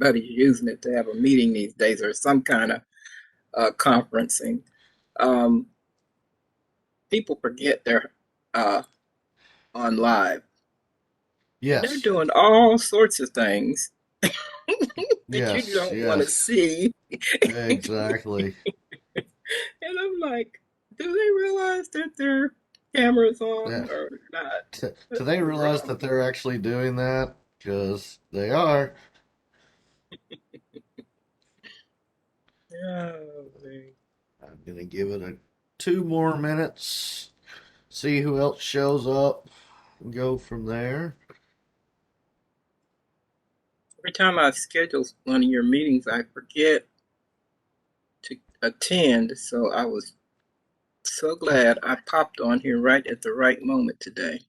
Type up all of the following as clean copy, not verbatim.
everybody's using it to have a meeting these days or some kind of conferencing. Um, People forget they're uh, on live, and they're Yes. doing all sorts of things that you Yes. don't want to Yes. see. Exactly. And I'm like, do they realize that their camera's Yeah. on or not? Do What's they realize wrong? that they're actually doing that? Because they are. Oh, man. I'm gonna give it a 2 more minutes. See who else shows up. And go from there. Every time I schedule one of your meetings, I forget to attend. So I was so glad I popped on here right at the right moment today.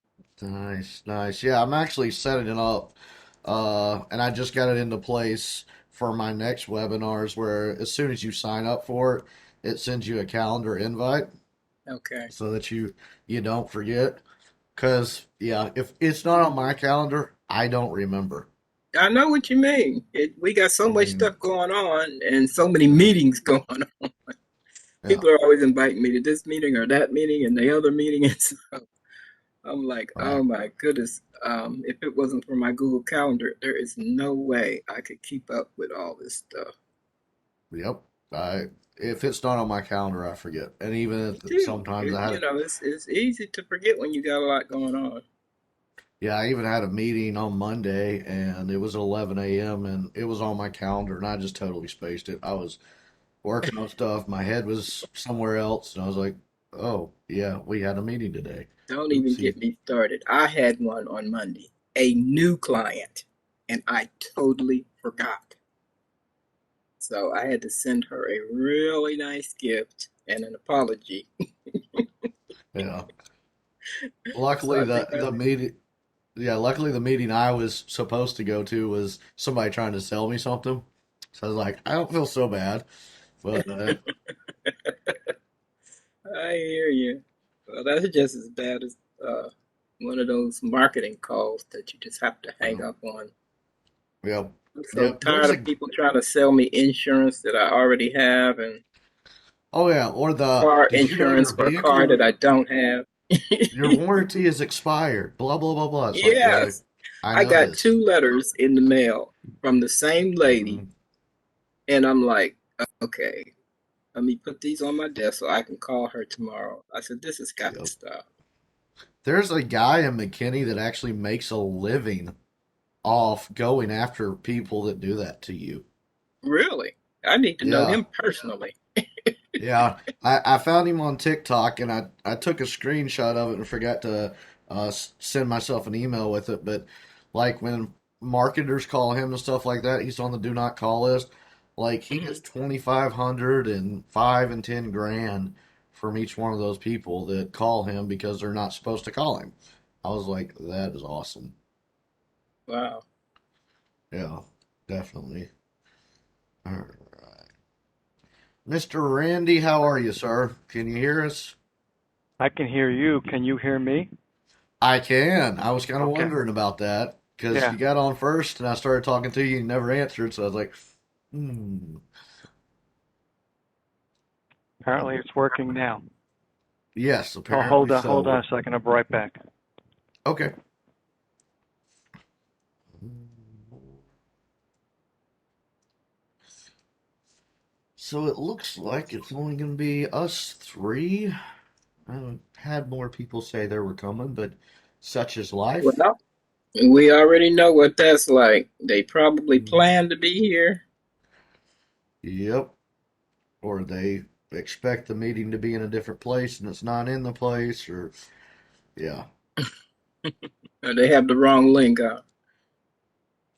Nice, nice. Yeah, I'm actually setting it up. And I just got it into place for my next webinars where as soon as you sign up for it, it sends you a calendar invite Okay. so that you don't forget. Cause yeah, if it's not on my calendar, I don't remember. I know what you mean. We got so I much mean, stuff going on and so many yeah, meetings going on. yeah. People are always inviting me to this meeting or that meeting and the other meeting. And so I'm like, Right. oh my goodness. If it wasn't for my Google Calendar, there is no way I could keep up with all this stuff. Yep. I if it's not on my calendar, I forget. And even Me if too. sometimes I had It's easy to forget when you got a lot going on. yeah, I even had a meeting on Monday and it was 11 a.m. and it was on my calendar and I just totally spaced it. I was working on stuff, my head was somewhere else, and I was like, "Oh, yeah, we had a meeting today." Don't even Oopsie. get me started. I had one on Monday, a new client, and I totally forgot. So I had to send her a really nice gift and an apology. Yeah. So Luckily I think the meeting yeah, luckily the meeting I was supposed to go to was somebody trying to sell me something. So I was like, I don't feel so bad. But I hear you. Well, that's just as bad as one of those marketing calls that you just have to hang uh, up on. yeah. I'm so Yeah, tired of people trying to sell me insurance that I already have and oh yeah, or the car did you know insurance your for a car vehicle that I don't have. your warranty is expired, blah blah blah blah. It's like, yeah, Yes, I I know got this. 2 letters in the mail from the same lady, Mhm. and I'm like, okay, let me put these on my desk so I can call her tomorrow. I said, this has got to Yep. stop. There's a guy in McKinney that actually makes a living off going after people that do that to you. Really? I need to know Yeah. him personally. Yeah. I found him on TikTok and I took a screenshot of it and forgot to send myself an email with it. But like when marketers call him and stuff like that, he's on the do not call list. Like he gets Mhm. 2,500 and 5 and 10 grand from each one of those people that call him because they're not supposed to call him. I was like, that is awesome. Wow. Yeah, definitely. All right. Mr. Randy, how are you, sir? Can you hear us? I can hear you. Can you hear me? I can. I was kind of Okay. wondering about that because Yeah. you got on first and I started talking to you and you never answered. So I was like, hmm. Apparently it's working now. Yes, Oh, apparently hold on so. a second. I'll be right back. Okay. So it looks like it's only going to be us three. I had more people say they were coming, but such is life. Well, we already know what that's like. They probably Mm. plan to be here. Yep. Or they expect the meeting to be in a different place and it's not in the place, or yeah. Or they have the wrong link out.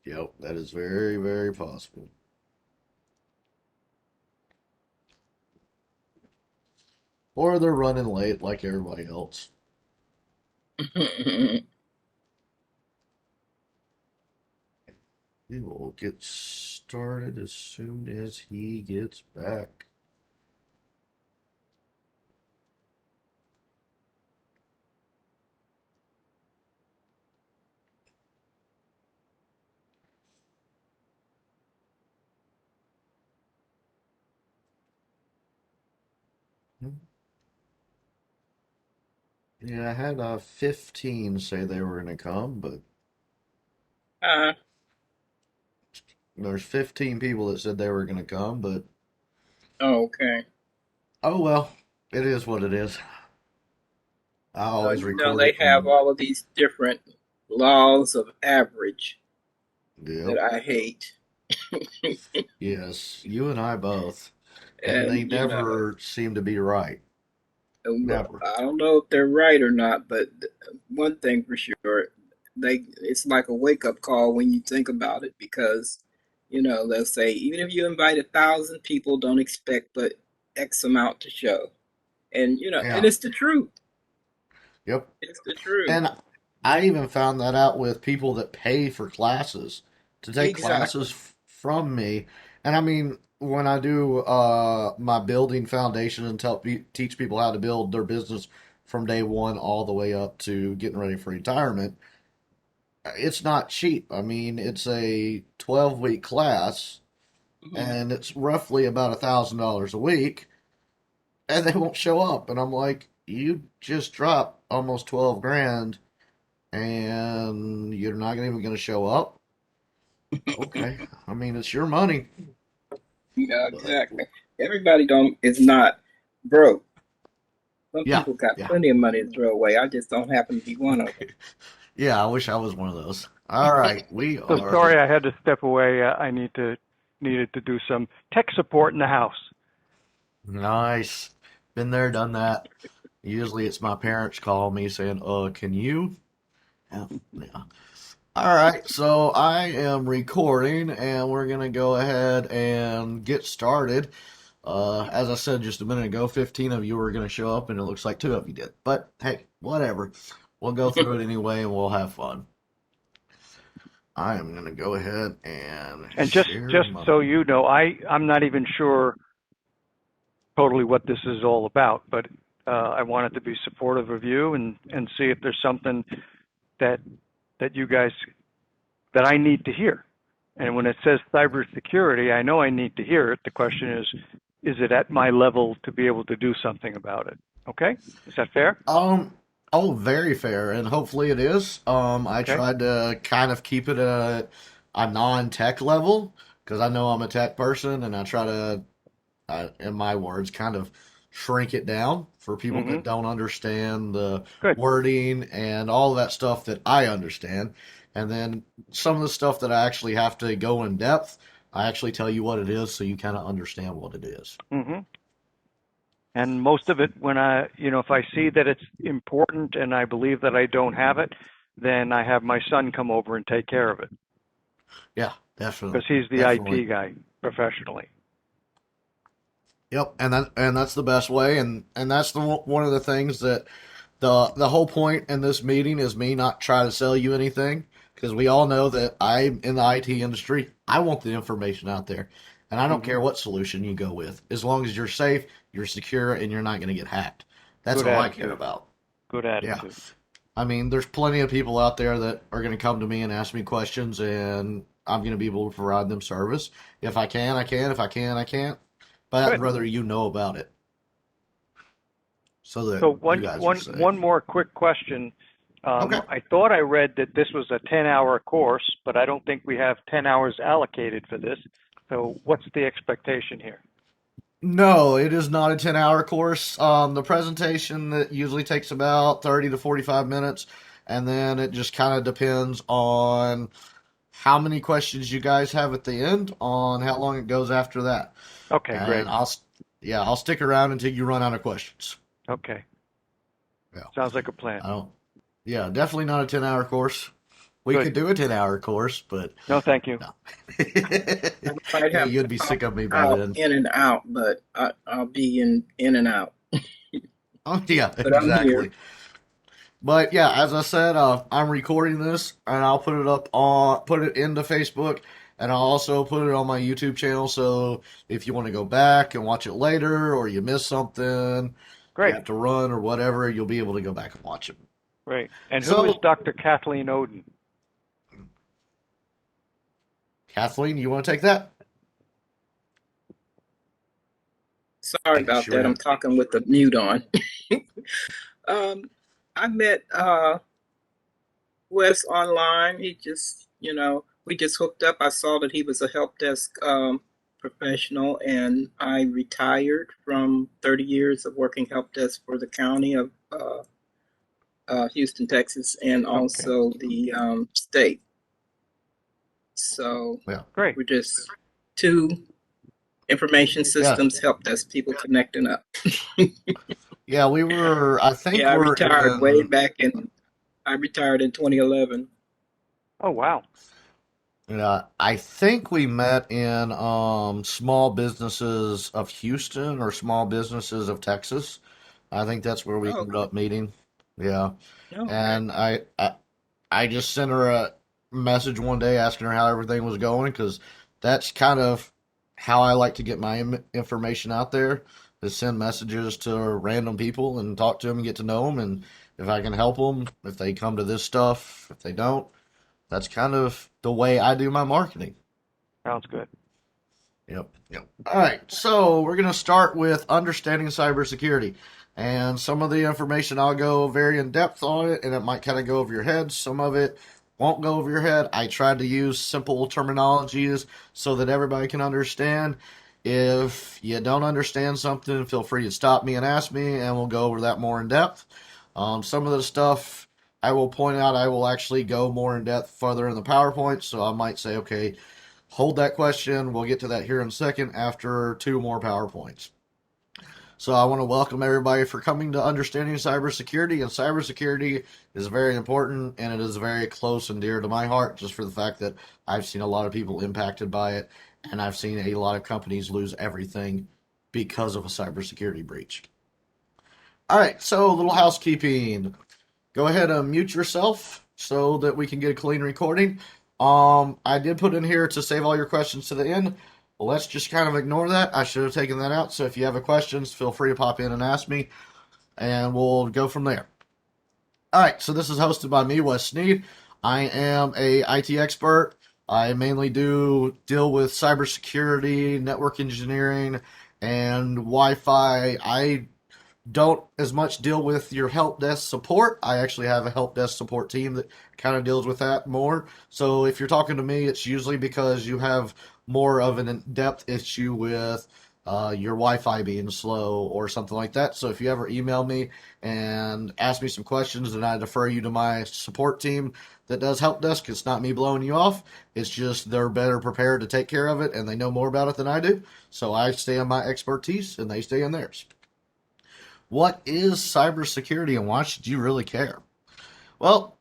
Yep, that is very, very possible. Or they're running late like everybody else. We will get started as soon as he gets back. Yeah, I had 15 say they were going to come, but Uh, there's 15 people that said they were going to come, but okay. oh well, it is what it is. I always record They it have and all of these different laws of average that yep, I hate. yes, you and I both, and they And, never seem to be right. Never. I don't know if they're right or not, but one thing for sure, it's like a wake up call when you think about it because, they'll say even if you invite 1,000 people, don't expect but X amount to show. And and Yeah. it's the truth. Yep. It's the truth. And I even found that out with people that pay for classes to take Exactly. classes from me. And I mean, when I do my building foundation and teach people how to build their business from day one all the way up to getting ready for retirement, it's not cheap. I mean, it's a 12-week class Mhm. and it's roughly about $1,000 a week, and they won't show up. And I'm like, you just dropped almost 12 grand and you're not even going to show up. Okay, I mean it's your money, but Exactly. Everybody don't is not broke. Some yeah, people got yeah, plenty of money to throw away. I just don't happen to be one of them. yeah. I wish I was one of those. All right, we So are sorry I had to step away. I needed to do some tech support in the house. nice. Been there, done that. Usually it's my parents calling me saying, can you? Yeah, yeah. All right, so I am recording, and we're gonna go ahead and get started. As I said just a minute ago, 15 of you were gonna show up, and it looks like two of you did. But hey, whatever. We'll go through it anyway, and we'll have fun. I am gonna go ahead and And just share just my. so you know, I'm not even sure totally what this is all about, but I wanted to be supportive of you and see if there's something that that you guys that I need to hear. And when it says cybersecurity, I know I need to hear it. The question is it at my level to be able to do something about it? Okay? Is that fair? Um, oh, very fair, and hopefully it is. I Okay? tried to kind of keep it at a non-tech level because I know I'm a tech person, and I try to in my words, kind of shrink it down for people Mm-hmm. that don't understand the Good. wording and all of that stuff that I understand. And then some of the stuff that I actually have to go in depth, I actually tell you what it is so you kind of understand what it is. Mm-hmm. And most of it, when if I see that it's important and I believe that I don't have it, then I have my son come over and take care of it Yeah, definitely. because he's the Definitely. IT guy professionally. Yep, and that's the best way, and that's one of the things that the whole point in this meeting is me not try to sell you anything because we all know that I'm in the IT industry. I want the information out there, and I don't Mm-hmm. care what solution you go with, as long as you're safe, you're secure, and you're not going to get hacked. That's Good all I care attitude. about. Good Yeah, attitude. I mean, there's plenty of people out there that are going to come to me and ask me questions, and I'm going to be able to provide them service. If I can, I can. If I can, I can't. But I'd Good. rather you know about it so that So you guys are one safe. more quick question. Okay. I thought I read that this was a 10-hour course, but I don't think we have 10 hours allocated for this. So what's the expectation here? No, it is not a 10-hour course. The presentation that usually takes about 30 to 45 minutes, and then it just kind of depends on how many questions you guys have at the end, on how long it goes after that. Okay, great. And yeah, I'll stick around until you run out of questions. Okay. Yeah, Sounds like a plan. I don't. Yeah, definitely not a 10-hour course. We Good. could do a 10-hour course, but No, thank you. no. I might Yeah, have to you'd be pop sick of me by out then. in and out, but I'll be in and out. Oh, yeah, But I'm here. exactly. But yeah, as I said, I'm recording this and I'll put it into Facebook, and I'll also put it on my YouTube channel. So if you want to go back and watch it later, or you miss something, you Great. have to run or whatever, you'll be able to go back and watch it. Great. And who is So, Dr. Kathleen Oden? Kathleen, you want to take that? Sorry Thanks, about you were that. I'm in. talking with the mute on. I met Wes online. He just, we just hooked up. I saw that he was a help desk professional, and I retired from 30 years of working help desk for the county of Houston, Texas, and Okay, also the state. So Yeah. great. we're just two information Yeah. systems help desk people connecting up. Yeah, we were, I think Yeah, we're in, I retired in 2011. Oh, wow. yeah, I think we met in small businesses of Houston or small businesses of Texas. I think that's where we Oh, ended okay. up meeting. Yeah. Oh, okay. And I just sent her a message one day asking her how everything was going because that's kind of how I like to get my information out there is send messages to random people and talk to them and get to know them. And if I can help them, if they come to this stuff, if they don't, that's kind of the way I do my marketing. Sounds good. Yep. Yep. All right. So we're going to start with understanding cybersecurity. And some of the information I'll go very in depth on it, and it might kind of go over your head. Some of it won't go over your head. I tried to use simple terminologies so that everybody can understand. If you don't understand something, feel free to stop me and ask me, and we'll go over that more in depth. Some of the stuff I will point out, I will actually go more in depth further in the PowerPoint. So I might say, okay, hold that question. We'll get to that here in a second after two more PowerPoints. So I want to welcome everybody for coming to Understanding Cybersecurity. And cybersecurity is very important and it is very close and dear to my heart just for the fact that I've seen a lot of people impacted by it and I've seen a lot of companies lose everything because of a cybersecurity breach. All right, so a little housekeeping. Go ahead and mute yourself so that we can get a clean recording. I did put in here to save all your questions to the end. Well, let's just kind of ignore that. I should have taken that out. So if you have questions, feel free to pop in and ask me, and we'll go from there. All right. So this is hosted by me, Wes Sneed. I am a IT expert. I mainly deal with cybersecurity, network engineering, and Wi-Fi. I don't as much deal with your help desk support. I actually have a help desk support team that kind of deals with that more. So if you're talking to me, it's usually because you have more of an in-depth issue with your Wi-Fi being slow or something like that. So if you ever email me and ask me some questions, then I defer you to my support team that does help desk. It's not me blowing you off. It's just they're better prepared to take care of it and they know more about it than I do. So I stay on my expertise and they stay on theirs. What is cybersecurity and why should you really care? Well,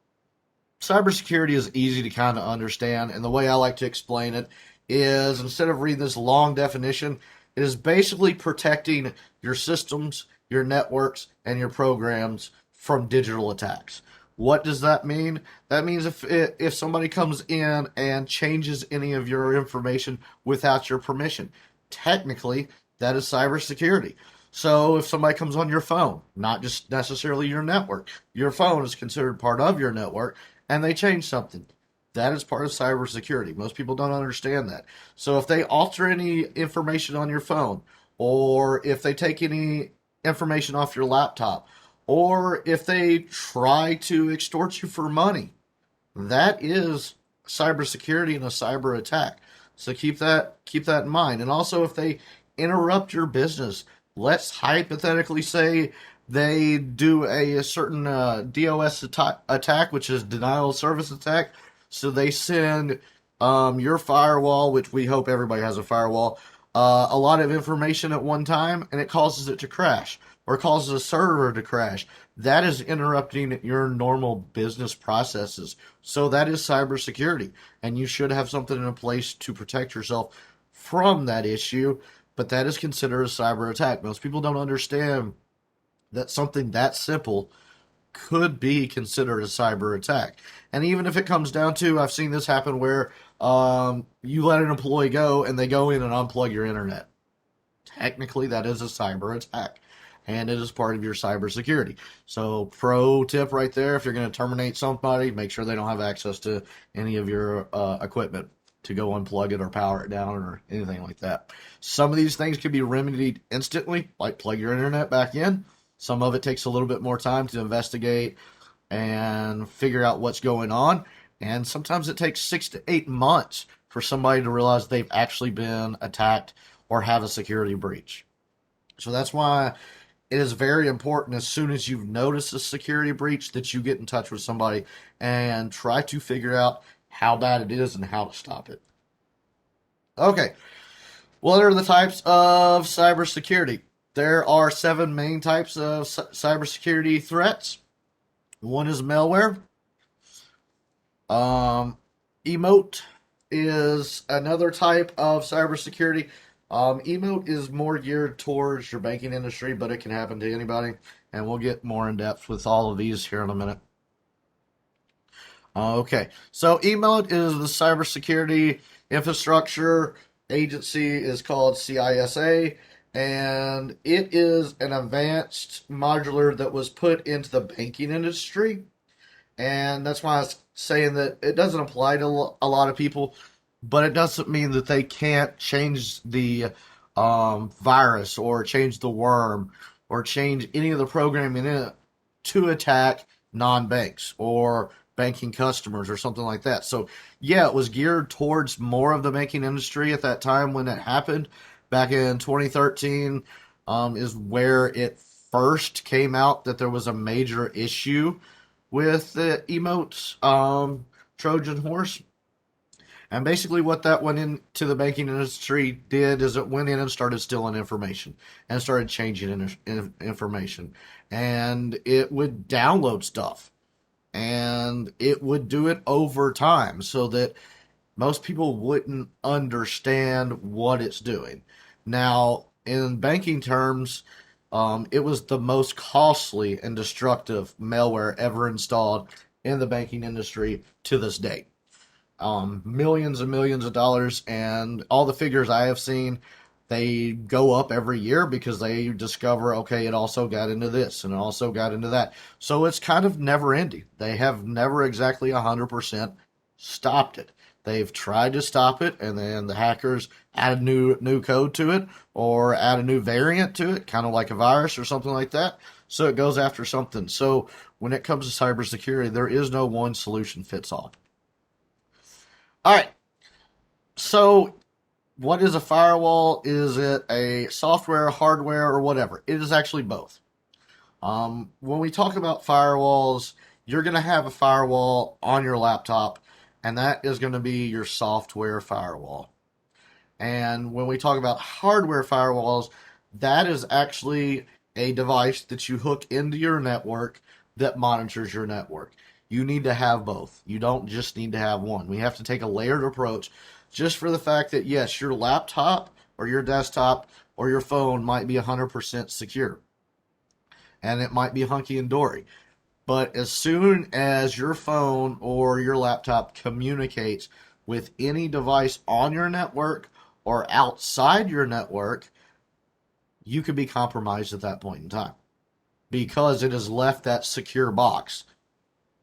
cybersecurity is easy to kind of understand, and the way I like to explain it is instead of reading this long definition, it is basically protecting your systems, your networks, and your programs from digital attacks. What does that mean? That means if somebody comes in and changes any of your information without your permission, technically that is cybersecurity. So if somebody comes on your phone, not just necessarily your phone is considered part of your network, and they change something, that is part of cybersecurity. Most people don't understand that. So if they alter any information on your phone, or if they take any information off your laptop, or if they try to extort you for money, that is cybersecurity and a cyber attack. So keep that in mind. And also, if they interrupt your business, let's hypothetically say they do a certain DOS attack, which is denial of service attack. So they send your firewall, which we hope everybody has a firewall, a lot of information at one time, and it causes it to crash or causes a server to crash. That is interrupting your normal business processes. So that is cybersecurity, and you should have something in place to protect yourself from that issue. But that is considered a cyber attack. Most people don't understand that something that simple could be considered a cyber attack. And even if it comes down to, I've seen this happen where you let an employee go and they go in and unplug your internet. Technically, that is a cyber attack. And it is part of your cybersecurity. So, pro tip right there: if you're going to terminate somebody, make sure they don't have access to any of your equipment. to go unplug it or power it down or anything like that. Some of these things can be remedied instantly, like plug your internet back in. Some of it takes a little bit more time to investigate and figure out what's going on. And sometimes it takes 6 to 8 months for somebody to realize they've actually been attacked or have a security breach. So that's why it is very important as soon as you've noticed a security breach that you get in touch with somebody and try to figure out how bad it is and how to stop it. Okay, what are the types of cybersecurity? There are 7 main types of cybersecurity threats. One is malware. Emote is another type of cybersecurity. Emote is more geared towards your banking industry, but it can happen to anybody, and we'll get more in depth with all of these here in a minute. Okay, so emote is the cybersecurity infrastructure agency is called CISA, and it is an advanced modular that was put into the banking industry. And that's why I was saying that it doesn't apply to a lot of people, but it doesn't mean that they can't change the virus or change the worm or change any of the programming in it to attack non-banks or banking customers or something like that. So yeah, it was geared towards more of the banking industry at that time when it happened. Back in 2013 is where it first came out that there was a major issue with the emotes Trojan horse. And basically what that went into the banking industry did is it went in and started stealing information and started changing information. And it would download stuff. And it would do it over time so that most people wouldn't understand what it's doing. Now, in banking terms, it was the most costly and destructive malware ever installed in the banking industry to this day. Millions and millions of dollars, and all the figures I have seen, they go up every year because they discover, okay, it also got into this and it also got into that. So it's kind of never ending. They have never exactly 100% stopped it. They've tried to stop it, and then the hackers add a new code to it or add a new variant to it, kind of like a virus or something like that. So it goes after something. So when it comes to cybersecurity, there is no one solution fits all. All right. So what is a firewall? Is it a software, hardware, or whatever? It is actually both. When we talk about firewalls, you're going to have a firewall on your laptop, and that is going to be your software firewall. And when we talk about hardware firewalls, that is actually a device that you hook into your network that monitors your network. You need to have both. You don't just need to have one. We have to take a layered approach just for the fact that, yes, your laptop or your desktop or your phone might be 100% secure. And it might be hunky and dory. But as soon as your phone or your laptop communicates with any device on your network or outside your network, you could be compromised at that point in time because it has left that secure box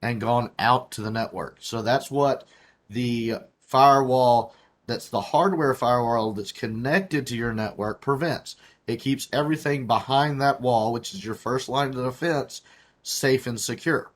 and gone out to the network. So that's what the firewall, that's the hardware firewall that's connected to your network, prevents. It keeps everything behind that wall, which is your first line of defense, safe and secure.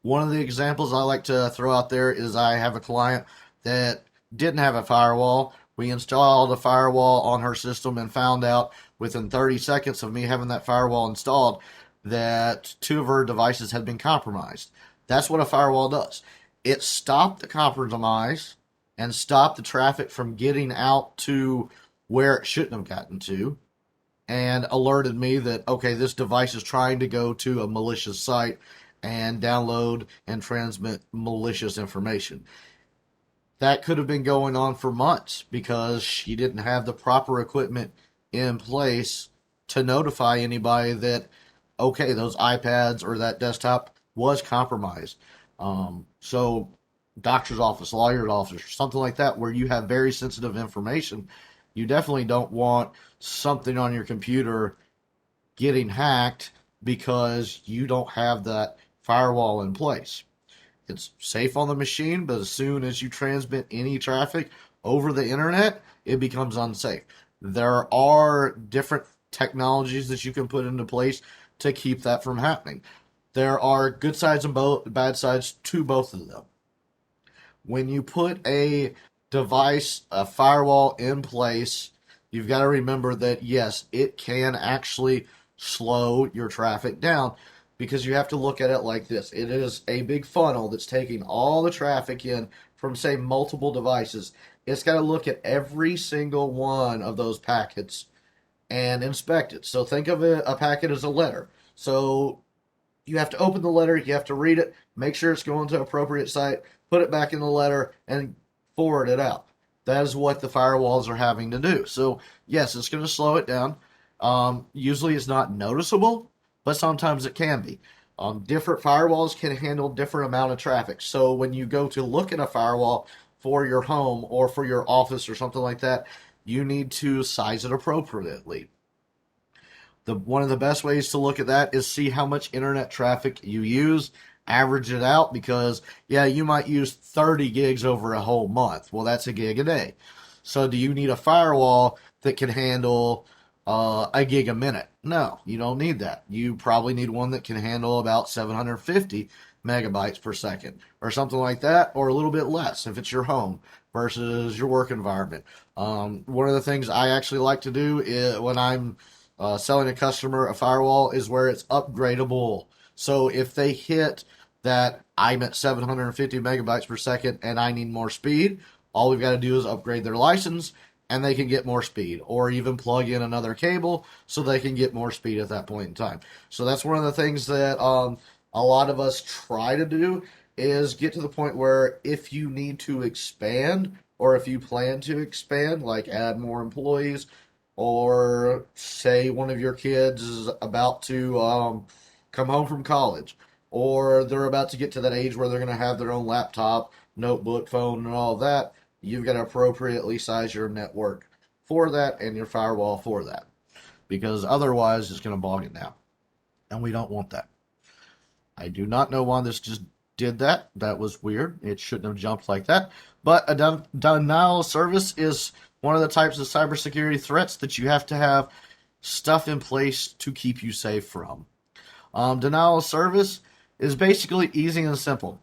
One of the examples I like to throw out there is I have a client that didn't have a firewall. We installed a firewall on her system and found out within 30 seconds of me having that firewall installed that 2 of her devices had been compromised. That's what a firewall does. It stopped the compromise and stopped the traffic from getting out to where it shouldn't have gotten to, and alerted me that, okay, this device is trying to go to a malicious site and download and transmit malicious information. That could have been going on for months because she didn't have the proper equipment in place to notify anybody that, okay, those iPads or that desktop was compromised. So doctor's office, lawyer's office, or something like that, where you have very sensitive information, you definitely don't want something on your computer getting hacked because you don't have that firewall in place. It's safe on the machine, but as soon as you transmit any traffic over the internet, it becomes unsafe. There are different technologies that you can put into place to keep that from happening. There are good sides and bad sides to both of them. When you put a device, a firewall in place, you've got to remember that yes, it can actually slow your traffic down, because you have to look at it like this. It is a big funnel that's taking all the traffic in from, say, multiple devices. It's got to look at every single one of those packets and inspect it. So think of a packet as a letter. So you have to open the letter, you have to read it, make sure it's going to appropriate site, put it back in the letter, and forward it out. That is what the firewalls are having to do. So yes, it's going to slow it down. Usually it's not noticeable, but sometimes it can be. Different firewalls can handle different amount of traffic. So when you go to look at a firewall for your home or for your office or something like that, you need to size it appropriately. One of the best ways to look at that is see how much internet traffic you use, average it out, because yeah, you might use 30 gigs over a whole month. Well, that's a gig a day. So do you need a firewall that can handle a gig a minute? No, you don't need that. You probably need one that can handle about 750 megabytes per second or something like that, or a little bit less if it's your home versus your work environment. One of the things I actually like to do is, when I'm selling a customer a firewall, is where it's upgradable. So if they hit that I'm at 750 megabytes per second and I need more speed, all we've got to do is upgrade their license and they can get more speed, or even plug in another cable so they can get more speed at that point in time. So that's one of the things that a lot of us try to do, is get to the point where if you need to expand, or if you plan to expand, like add more employees, or say one of your kids is about to come home from college, or they're about to get to that age where they're going to have their own laptop, notebook, phone, and all that, you've got to appropriately size your network for that and your firewall for that, because otherwise it's going to bog it down, and we don't want that. I do not know why this just did that. That was weird. It shouldn't have jumped like that. But a denial of service is one of the types of cybersecurity threats that you have to have stuff in place to keep you safe from. Denial of service is basically easy and simple.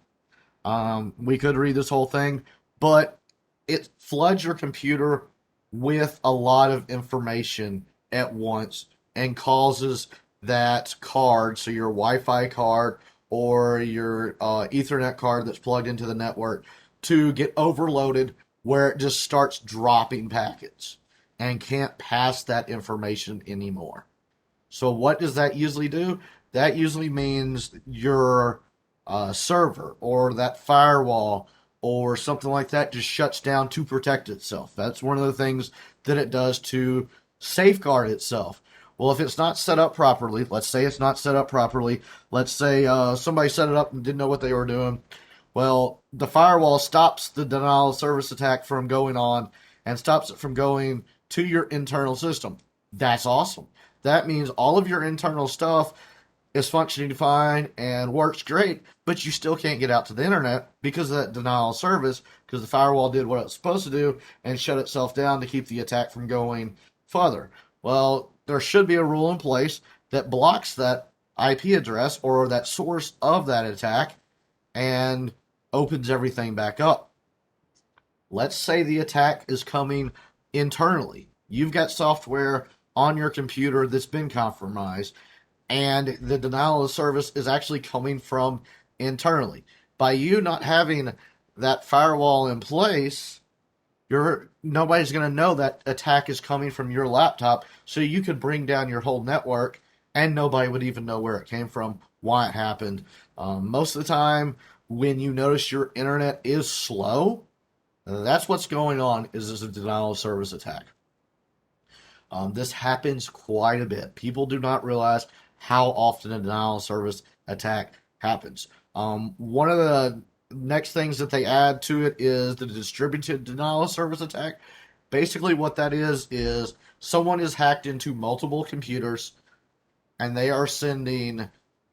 We could read this whole thing, but it floods your computer with a lot of information at once and causes that card, so your Wi-Fi card or your Ethernet card that's plugged into the network, to get overloaded, where it just starts dropping packets and can't pass that information anymore. So what does that usually do? That usually means your server or that firewall or something like that just shuts down to protect itself. That's one of the things that it does to safeguard itself. Well, if it's not set up properly, let's say it's not set up properly, let's say somebody set it up and didn't know what they were doing. Well, the firewall stops the denial of service attack from going on and stops it from going to your internal system. That's awesome. That means all of your internal stuff is functioning fine and works great, but you still can't get out to the internet because of that denial of service, because the firewall did what it was supposed to do and shut itself down to keep the attack from going further. Well, there should be a rule in place that blocks that IP address or that source of that attack and opens everything back up. Let's say the attack is coming internally. You've got software on your computer that's been compromised, and the denial of service is actually coming from internally. By you not having that firewall in place, nobody's going to know that attack is coming from your laptop, so you could bring down your whole network and nobody would even know where it came from, why it happened. Most of the time, when you notice your internet is slow, that's what's going on, is a denial of service attack. This happens quite a bit. People do not realize how often a denial of service attack happens. One of the next things that they add to it is the distributed denial of service attack. Basically what that is someone is hacked into multiple computers and they are sending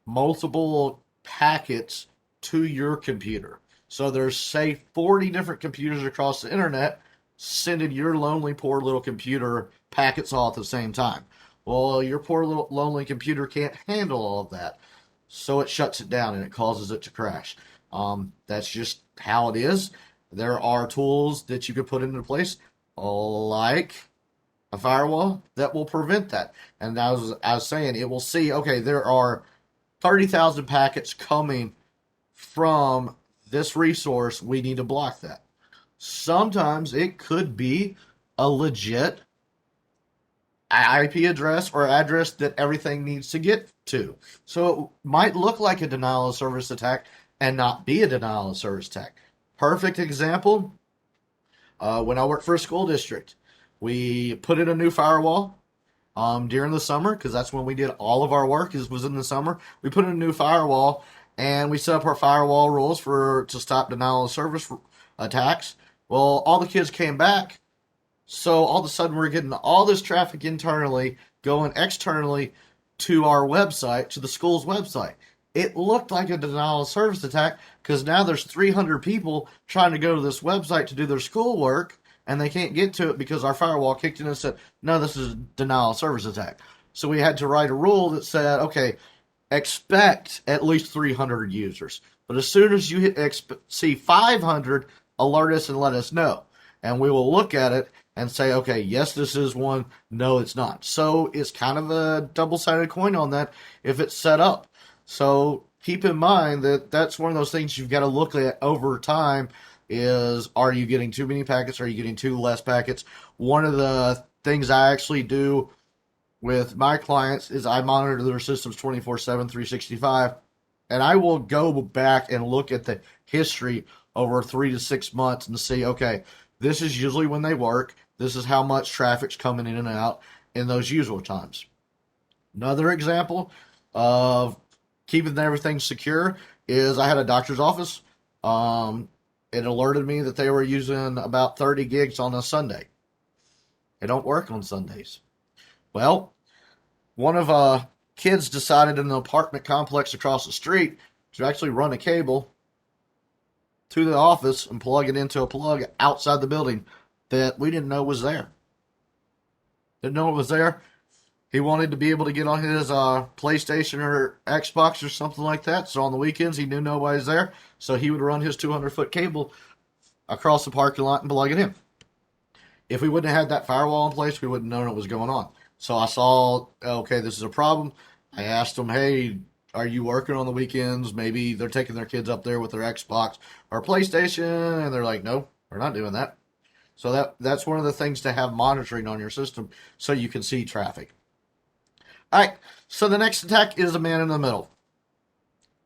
multiple packets to your computer. So there's, say, 40 different computers across the internet sending your lonely, poor little computer packets all at the same time. Well, your poor little lonely computer can't handle all of that. So it shuts it down and it causes it to crash. That's just how it is. There are tools that you could put into place, like a firewall, that will prevent that. And I was saying, it will see, okay, there are 30,000 packets coming from this resource. We need to block that. Sometimes it could be a legit IP address or address that everything needs to get to. So it might look like a denial of service attack and not be a denial of service attack. Perfect example, when I worked for a school district, we put in a new firewall during the summer, because that's when we did all of our work, was in the summer. We put in a new firewall and we set up our firewall rules to stop denial of service attacks. Well, all the kids came back, so all of a sudden we're getting all this traffic internally going externally to our website, to the school's website. It looked like a denial of service attack because now there's 300 people trying to go to this website to do their schoolwork, and they can't get to it because our firewall kicked in and said, no, this is a denial of service attack. So we had to write a rule that said, okay, expect at least 300 users. But as soon as you see 500, alert us and let us know. And we will look at it and say, okay, yes, this is one. No, it's not. So it's kind of a double-sided coin on that if it's set up. So keep in mind that that's one of those things you've got to look at over time is, are you getting too many packets? Are you getting too less packets? One of the things I actually do with my clients is I monitor their systems 24/7, 365, and I will go back and look at the history over 3 to 6 months and see, okay, this is usually when they work. This is how much traffic's coming in and out in those usual times. Another example of keeping everything secure is I had a doctor's office. It alerted me that they were using about 30 gigs on a Sunday. It don't work on Sundays. Well, one of kids decided in an apartment complex across the street to actually run a cable to the office and plug it into a plug outside the building that we didn't know was there. Didn't know it was there. He wanted to be able to get on his PlayStation or Xbox or something like that. So on the weekends, he knew nobody's there. So he would run his 200-foot cable across the parking lot and plug it in. If we wouldn't have had that firewall in place, we wouldn't have known what was going on. So I saw, okay, this is a problem. I asked him, hey, are you working on the weekends? Maybe they're taking their kids up there with their Xbox or PlayStation. And they're like, no, we're not doing that. So that's one of the things to have monitoring on your system so you can see traffic. All right, so the next attack is a man in the middle.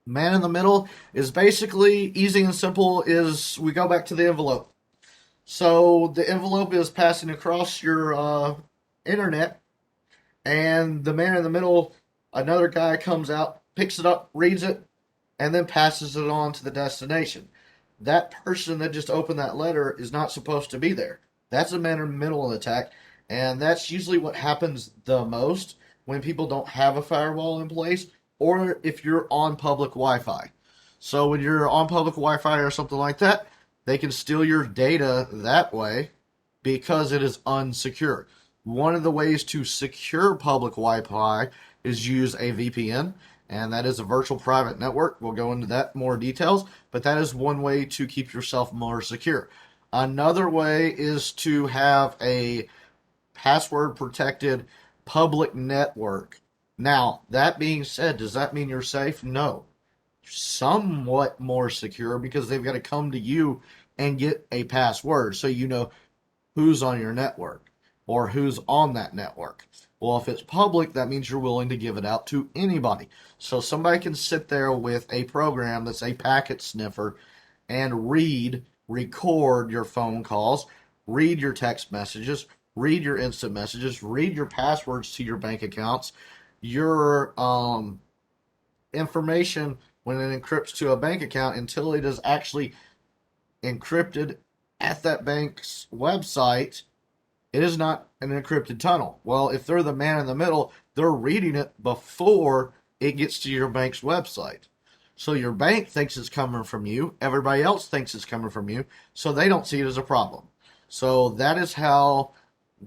Man in the middle is basically easy and simple. Is we go back to the envelope. So the envelope is passing across your internet, and the man in the middle, another guy comes out, picks it up, reads it, and then passes it on to the destination. That person that just opened that letter is not supposed to be there. That's a man in the middle attack, and that's usually what happens the most when people don't have a firewall in place, or if you're on public Wi-Fi. So when you're on public Wi-Fi or something like that, they can steal your data that way because it is unsecured. One of the ways to secure public Wi-Fi is use a VPN, and that is a virtual private network. We'll go into that more details, but that is one way to keep yourself more secure. Another way is to have a password protected public network. Now, that being said, does that mean you're safe? No. Somewhat more secure because they've got to come to you and get a password so you know who's on your network or who's on that network. Well, if it's public, that means you're willing to give it out to anybody. So somebody can sit there with a program that's a packet sniffer and record your phone calls, read your text messages, read your instant messages, read your passwords to your bank accounts, your information when it encrypts to a bank account until it is actually encrypted at that bank's website. It is not an encrypted tunnel. Well, if they're the man in the middle, they're reading it before it gets to your bank's website. So your bank thinks it's coming from you. Everybody else thinks it's coming from you. So they don't see it as a problem. So that is how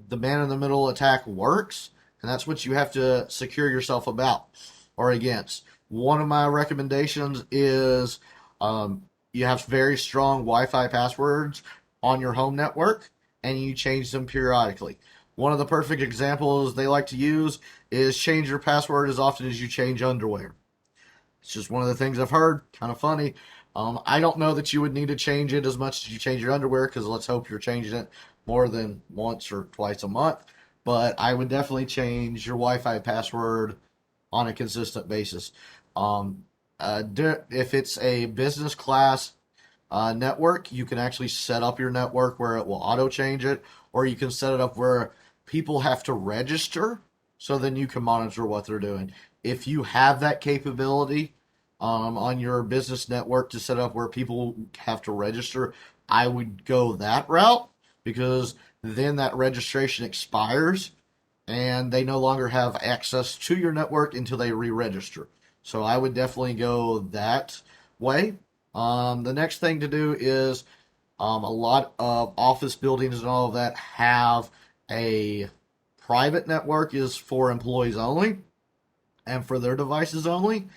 the man in the middle attack works. And that's what you have to secure yourself about or against. One of my recommendations is you have very strong Wi-Fi passwords on your home network, and you change them periodically. One of the perfect examples they like to use is change your password as often as you change underwear. It's just one of the things I've heard. Kind of funny. I don't know that you would need to change it as much as you change your underwear, because let's hope you're changing it more than once or twice a month. But I would definitely change your Wi-Fi password on a consistent basis. Um, if it's a business class network, you can actually set up your network where it will auto change it, or you can set it up where people have to register, so then you can monitor what they're doing. If you have that capability on your business network to set up where people have to register, I would go that route, because then that registration expires and they no longer have access to your network until they re-register. So I would definitely go that way. The next thing to do is a lot of office buildings and all of that have a private network is for employees only and for their devices only,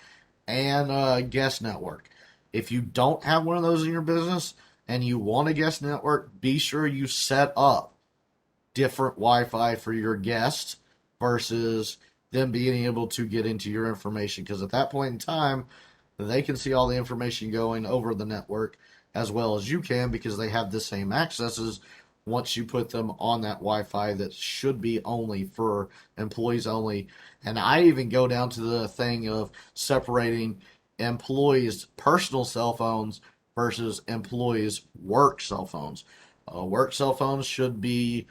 and a guest network. If you don't have one of those in your business and you want a guest network, be sure you set up different Wi-Fi for your guests versus them being able to get into your information. Because at that point in time, they can see all the information going over the network as well as you can, because they have the same accesses once you put them on that Wi-Fi that should be only for employees only. And I even go down to the thing of separating employees' personal cell phones versus employees' work cell phones. Work cell phones should be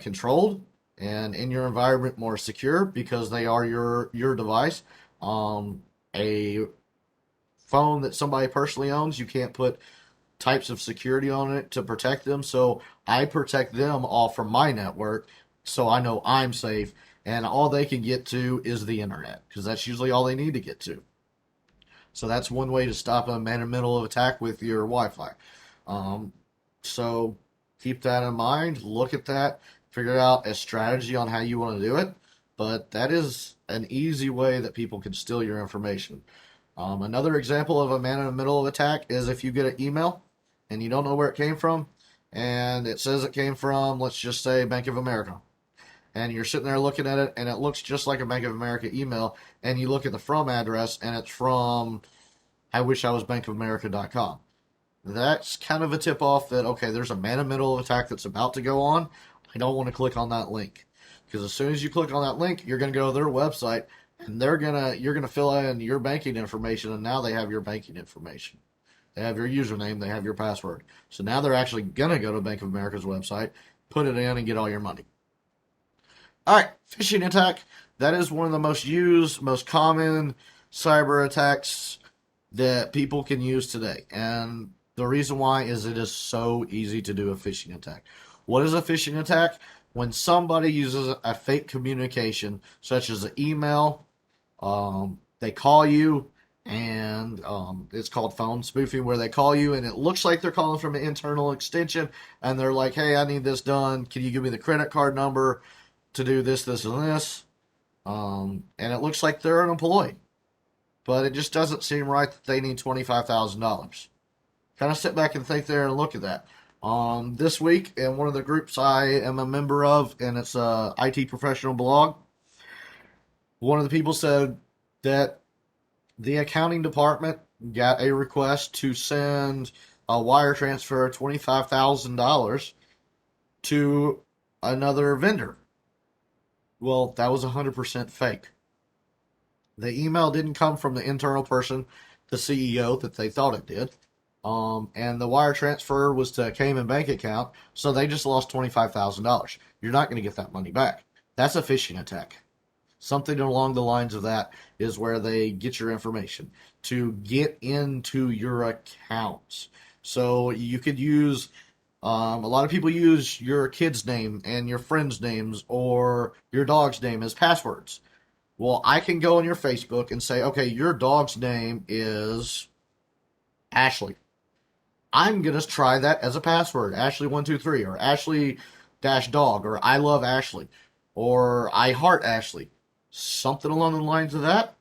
controlled and in your environment more secure, because they are your device. A phone that somebody personally owns, you can't put types of security on it to protect them. So I protect them all from my network, so I know I'm safe, and all they can get to is the internet, because that's usually all they need to get to. So that's one way to stop a man in the middle of attack with your Wi-Fi. Um, so keep that in mind. Look at that. Figure out a strategy on how you want to do it. But that is an easy way that people can steal your information. Another example of a man in the middle of attack is if you get an email and you don't know where it came from, and it says it came from, let's just say, Bank of America. And you're sitting there looking at it, and it looks just like a Bank of America email, and you look at the from address, and it's from I wish I was bankofamerica.com. That's kind of a tip off that, okay, there's a man in the middle of attack that's about to go on. I don't want to click on that link, because as soon as you click on that link, you're going to go to their website, and you're gonna fill in your banking information, and now they have your banking information. They have your username, they have your password. So now they're actually going to go to Bank of America's website, put it in, and get all your money. All right, phishing attack. That is one of the most used, most common cyber attacks that people can use today. And the reason why is it is so easy to do a phishing attack. What is a phishing attack? When somebody uses a fake communication, such as an email, they call you, and it's called phone spoofing, where they call you and it looks like they're calling from an internal extension, and they're like, hey, I need this done. Can you give me the credit card number to do this, this, and this? And it looks like they're an employee, but it just doesn't seem right that they need $25,000. Kind of sit back and think there and look at that. This week, in one of the groups I am a member of, and it's a IT professional blog, one of the people said that the accounting department got a request to send a wire transfer of $25,000 to another vendor. Well, that was 100% fake. The email didn't come from the internal person, the CEO, that they thought it did. And the wire transfer was to a Cayman bank account, so they just lost $25,000. You're not going to get that money back. That's a phishing attack. Something along the lines of that is where they get your information to get into your accounts. So you could use, a lot of people use your kid's name and your friend's names or your dog's name as passwords. Well, I can go on your Facebook and say, okay, your dog's name is Ashley. I'm going to try that as a password, Ashley123, or Ashley dash dog, or I love Ashley, or I heart Ashley. Something along the lines of that.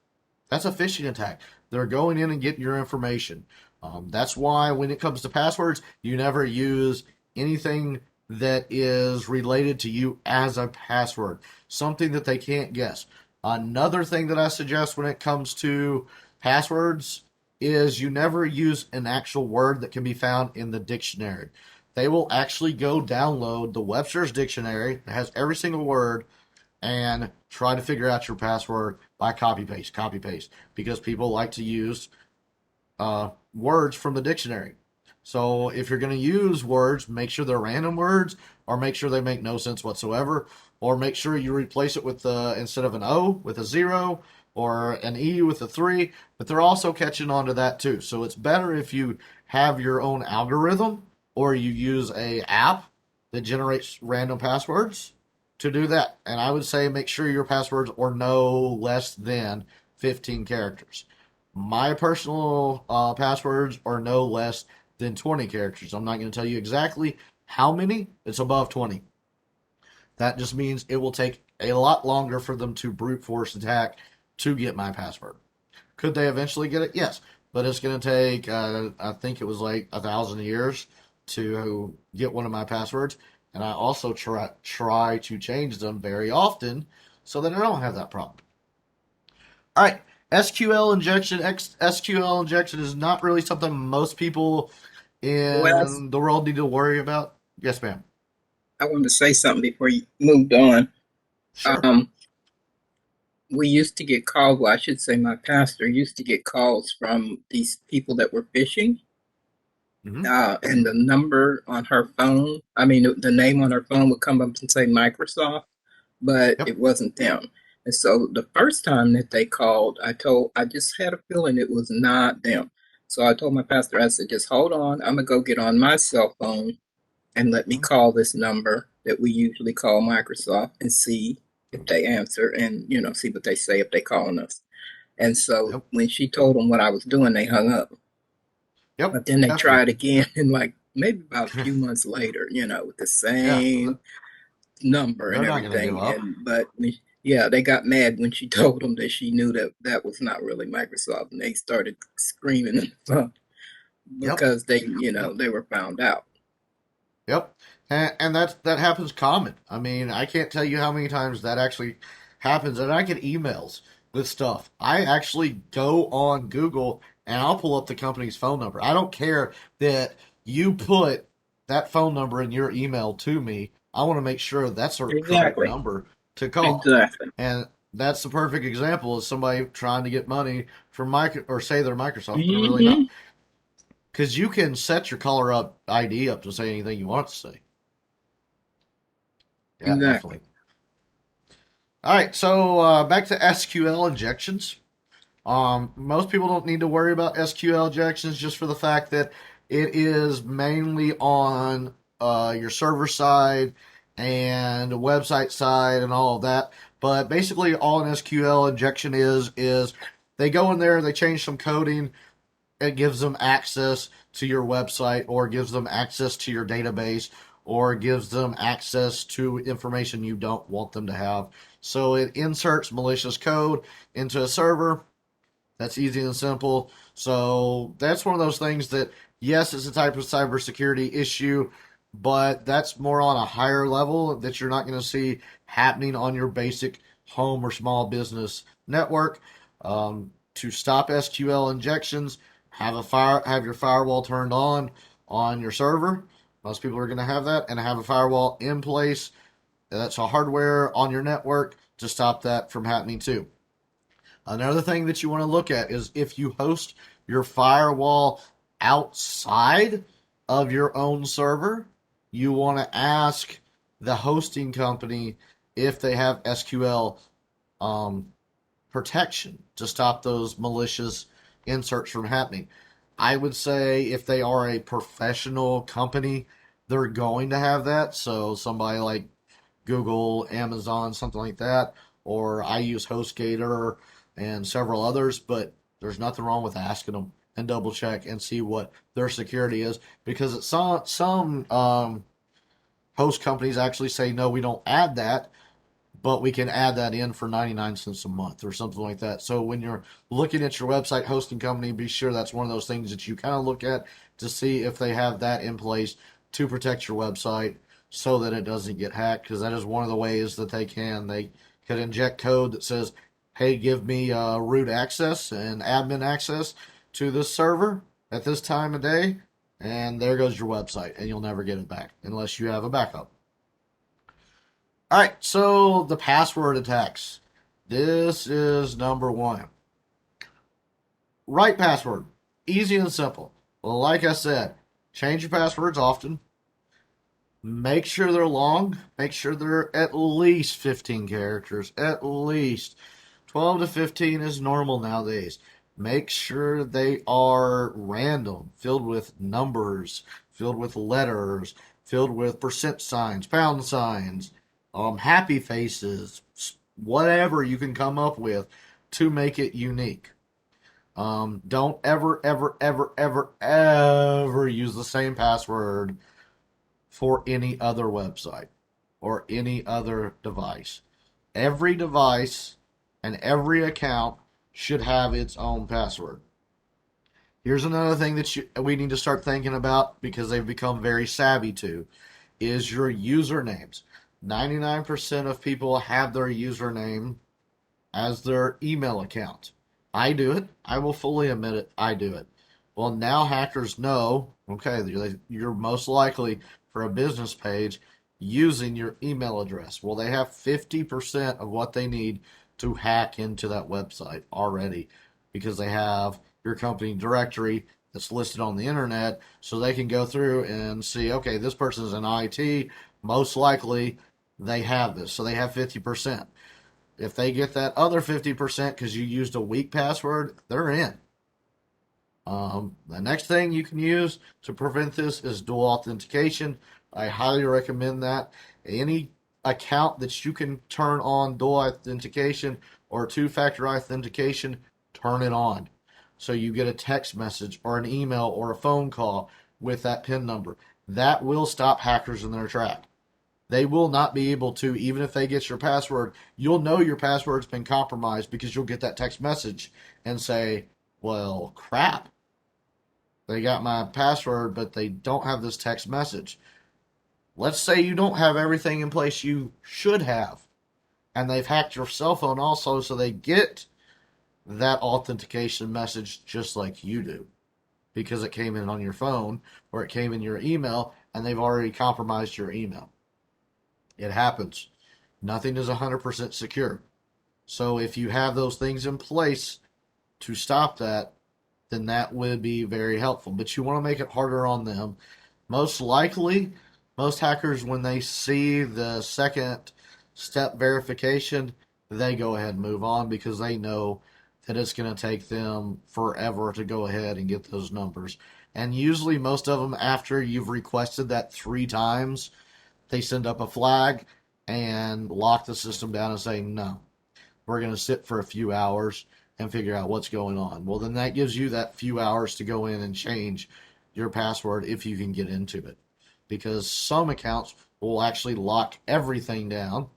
That's a phishing attack. They're going in and getting your information. That's why when it comes to passwords, you never use anything that is related to you as a password, something that they can't guess. Another thing that I suggest when it comes to passwords is you never use an actual word that can be found in the dictionary. They will actually go download the Webster's dictionary that has every single word and try to figure out your password by copy paste, because people like to use words from the dictionary. So if you're going to use words, make sure they're random words, or make sure they make no sense whatsoever, or make sure you replace it with instead of an O with a 0 or an E with a 3. But they're also catching on to that too. So it's better if you have your own algorithm or you use a app that generates random passwords to do that. And I would say make sure your passwords are no less than 15 characters. My personal passwords are no less than 20 characters. I'm not going to tell you exactly how many. It's above 20. That just means it will take a lot longer for them to brute force attack to get my password. Could they eventually get it? Yes. But it's going to take, I think it was like 1,000 years to get one of my passwords. And I also try to change them very often so that I don't have that problem. All right. SQL injection. SQL injection is not really something most people Well, in the world need to worry about. Yes, ma'am. I wanted to say something before you moved on. Sure. Um, we used to get calls, well, I should say my pastor used to get calls from these people that were phishing. Mm-hmm. And the number on her phone, I mean, the name on her phone would come up and say Microsoft, but Yep. it wasn't them. And so the first time that they called, I just had a feeling it was not them. So I told my pastor, I said, just hold on. I'm going to go get on my cell phone and let me Mm-hmm. call this number that we usually call Microsoft and see if they answer and, see what they say if they calling us. And so Yep. when she told them what I was doing, they hung up. Yep. But then they Definitely. tried again, and like maybe about a few months later, with the Yeah. same number and They're not going to give everything. up. Yeah, they got mad when she told them that she knew that that was not really Microsoft, and they started screaming Yep. because they were found out. Yep. And that happens common. I mean, I can't tell you how many times that actually happens. And I get emails with stuff. I actually go on Google and I'll pull up the company's phone number. I don't care that you put that phone number in your email to me. I want to make sure that's a correct Exactly. number to call. Exactly. And that's the perfect example of somebody trying to get money from or say they're Microsoft, but they're really not. Hmm. Because you can set your caller up ID up to say anything you want it to say. Yeah, Exactly. definitely. All right, so back to SQL injections. Most people don't need to worry about SQL injections just for the fact that it is mainly on your server side and the website side and all of that. But basically, all an SQL injection is they go in there, they change some coding, it gives them access to your website or gives them access to your database or gives them access to information you don't want them to have. So it inserts malicious code into a server. That's easy and simple. So that's one of those things that, yes, it's a type of cybersecurity issue, but that's more on a higher level that you're not going to see happening on your basic home or small business network. To stop SQL injections, have your firewall turned on your server. Most people are going to have that, and have a firewall in place. That's a hardware on your network to stop that from happening too. Another thing that you want to look at is if you host your firewall outside of your own server, you want to ask the hosting company if they have SQL um, protection to stop those malicious inserts from happening. I would say if they are a professional company, they're going to have that. So somebody like Google, Amazon, something like that, or I use HostGator and several others, but there's nothing wrong with asking them and double check and see what their security is, because it's some host companies actually say, no, we don't add that, but we can add that in for 99 cents a month or something like that. So when you're looking at your website hosting company, be sure that's one of those things that you kind of look at to see if they have that in place to protect your website so that it doesn't get hacked, because that is one of the ways that they can inject code that says, hey, give me root access and admin access to this server at this time of day, and there goes your website, and you'll never get it back unless you have a backup. All right, so the password attacks. This is number one. Right password. Easy and simple. Well, like I said, change your passwords often. Make sure they're long. Make sure they're at least 15 characters. At least. 12 to 15 is normal nowadays. Make sure they are random, filled with numbers, filled with letters, filled with percent signs, pound signs, happy faces, whatever you can come up with to make it unique. Don't ever, ever, ever, ever, ever use the same password for any other website or any other device. Every device and every account should have its own password. Here's another thing that we need to start thinking about, because they've become very savvy to, is your usernames. 99% of people have their username as their email account. I do it. I will fully admit it. I do it. Well, now hackers know, okay, you're most likely for a business page using your email address. Well, they have 50% of what they need to hack into that website already, because they have your company directory that's listed on the internet, so they can go through and see, okay, this person's in IT, most likely they have this, so they have 50%. If they get that other 50% because you used a weak password, they're in. The next thing you can use to prevent this is dual authentication. I highly recommend that. Any account that you can turn on dual authentication or two-factor authentication, turn it on, so you get a text message or an email or a phone call with that PIN number. That will stop hackers in their track. They will not be able to, even if they get your password, you'll know your password's been compromised because you'll get that text message and say, well, crap. They got my password, but they don't have this text message. Let's say you don't have everything in place you should have, and they've hacked your cell phone also, so they get that authentication message just like you do, because it came in on your phone or it came in your email, and they've already compromised your email. It happens. Nothing is 100% secure. So if you have those things in place to stop that, then that would be very helpful. But you want to make it harder on them. Most likely, most hackers, when they see the second step verification, they go ahead and move on, because they know that it's going to take them forever to go ahead and get those numbers. And usually most of them, after you've requested that 3 times, they send up a flag and lock the system down and say, no, we're going to sit for a few hours and figure out what's going on. Well, then that gives you that few hours to go in and change your password if you can get into it. Because some accounts will actually lock everything down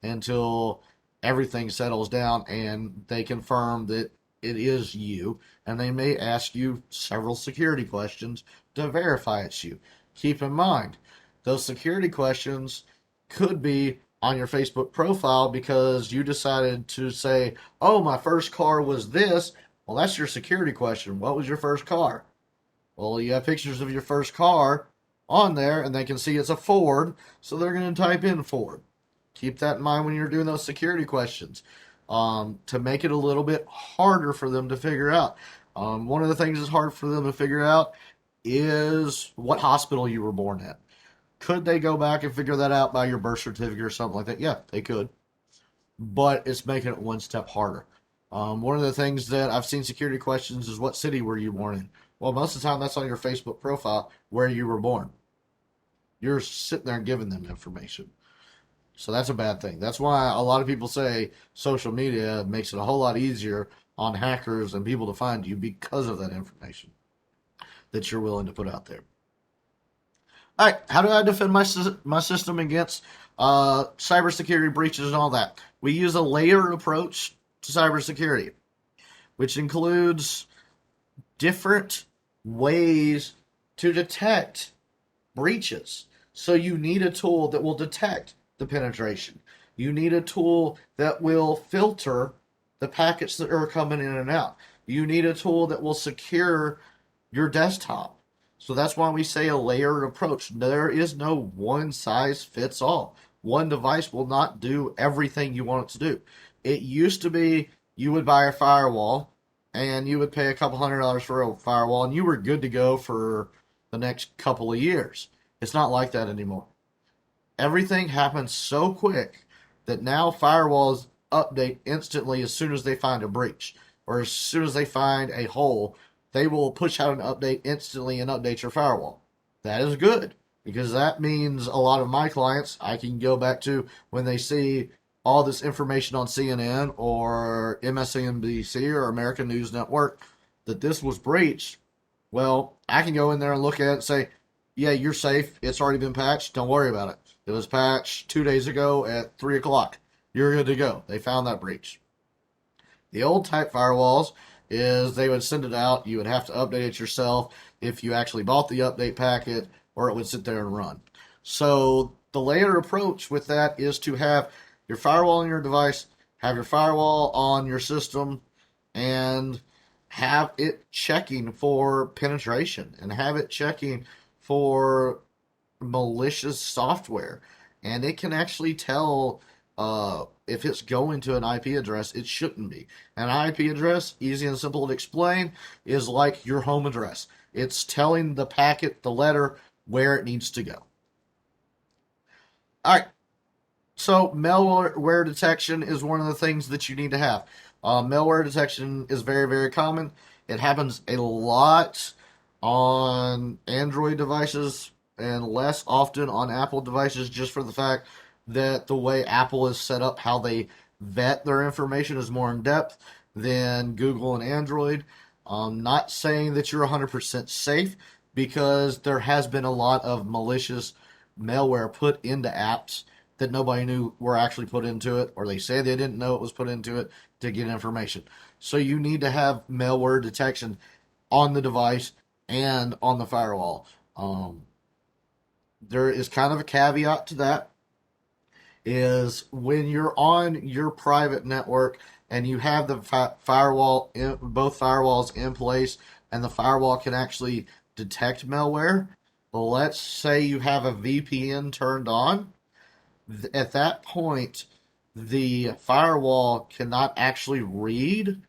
until everything settles down and they confirm that it is you. And they may ask you several security questions to verify it's you. Keep in mind, those security questions could be on your Facebook profile because you decided to say, oh, my first car was this. Well, that's your security question. What was your first car? Well, you have pictures of your first car on there, and they can see it's a Ford, so they're going to type in Ford. Keep that in mind when you're doing those security questions, to make it a little bit harder for them to figure out. One of the things that's hard for them to figure out is what hospital you were born at. Could they go back and figure that out by your birth certificate or something like that? Yeah, they could. But it's making it one step harder. One of the things that I've seen security questions is, what city were you born in? Well, most of the time that's on your Facebook profile, where you were born. You're sitting there giving them information. So that's a bad thing. That's why a lot of people say social media makes it a whole lot easier on hackers and people to find you because of that information that you're willing to put out there. All right, how do I defend my system against cybersecurity breaches and all that? We use a layered approach to cybersecurity, which includes different ways to detect breaches. So you need a tool that will detect the penetration. You need a tool that will filter the packets that are coming in and out. You need a tool that will secure your desktop. So that's why we say a layered approach. There is no one size fits all. One device will not do everything you want it to do. It used to be you would buy a firewall and you would pay a couple $100 for a firewall and you were good to go for the next couple of years. It's not like that anymore. Everything happens so quick that now firewalls update instantly as soon as they find a breach or as soon as they find a hole. They will push out an update instantly and update your firewall. That is good because that means a lot of my clients, I can go back to when they see all this information on CNN or MSNBC or American News Network that this was breached. Well, I can go in there and look at it and say, yeah, you're safe. It's already been patched. Don't worry about it. It was patched 2 days ago at 3 o'clock. You're good to go. They found that breach. The old type firewalls is they would send it out. You would have to update it yourself if you actually bought the update packet, or it would sit there and run. So the layered approach with that is to have your firewall on your device, have your firewall on your system, and have it checking for penetration and have it checking for malicious software. And it can actually tell if it's going to an IP address it shouldn't be. An IP address, easy and simple to explain, is like your home address. It's telling the packet, the letter, where it needs to go. All right. So malware detection is one of the things that you need to have. Malware detection is very, very common. It happens a lot on Android devices and less often on Apple devices, just for the fact that the way Apple is set up, how they vet their information is more in depth than Google and Android. Not saying that you're 100% safe, because there has been a lot of malicious malware put into apps that nobody knew were actually put into it, or they say they didn't know it was put into it to get information. So you need to have malware detection on the device and on the firewall. There is kind of a caveat to that, is when you're on your private network and you have the firewall, both firewalls in place, and the firewall can actually detect malware. Let's say you have a VPN turned on. At that point, the firewall cannot actually read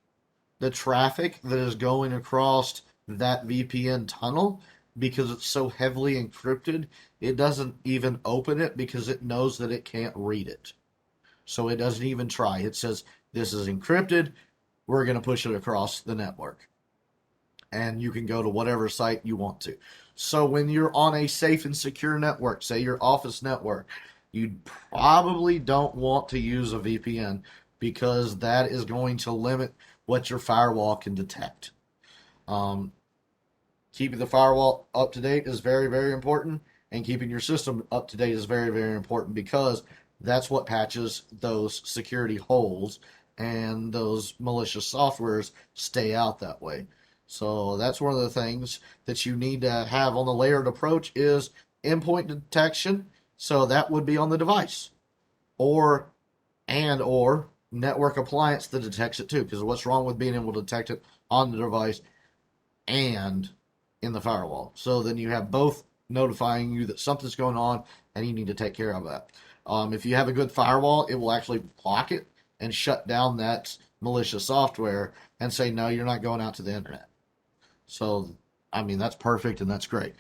the traffic that is going across that VPN tunnel because it's so heavily encrypted. It doesn't even open it because it knows that it can't read it. So it doesn't even try. It says, this is encrypted. We're going to push it across the network. And you can go to whatever site you want to. So when you're on a safe and secure network, say your office network, you probably don't want to use a VPN because that is going to limit what your firewall can detect. Keeping the firewall up to date is very, very important, and keeping your system up to date is very, very important, because that's what patches those security holes, and those malicious softwares stay out that way. So that's one of the things that you need to have on the layered approach is endpoint detection. So that would be on the device, or network appliance that detects it too. Because what's wrong with being able to detect it on the device and in the firewall? So then you have both notifying you that something's going on and you need to take care of that. If you have a good firewall, it will actually block it and shut down that malicious software and say, no, you're not going out to the internet. So, I mean, that's perfect and that's great.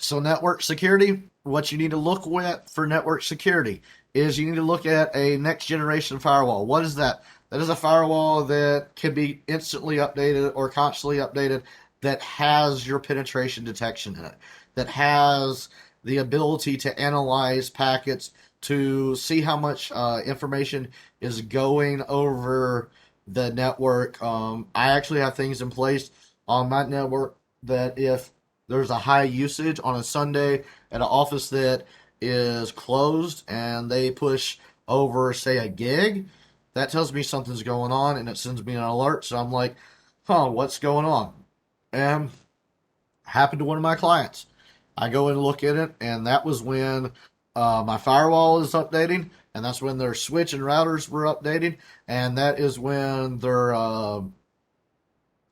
So network security, what you need to look at for network security is you need to look at a next generation firewall. What is that? That is a firewall that can be instantly updated or constantly updated, that has your penetration detection in it, that has the ability to analyze packets to see how much information is going over the network. I actually have things in place on my network that if there's a high usage on a Sunday at an office that is closed and they push over, say, a gig, that tells me something's going on and it sends me an alert. So I'm like, what's going on? And happened to one of my clients. I go and look at it, and that was when my firewall is updating, and that's when their switch and routers were updating, and that is when their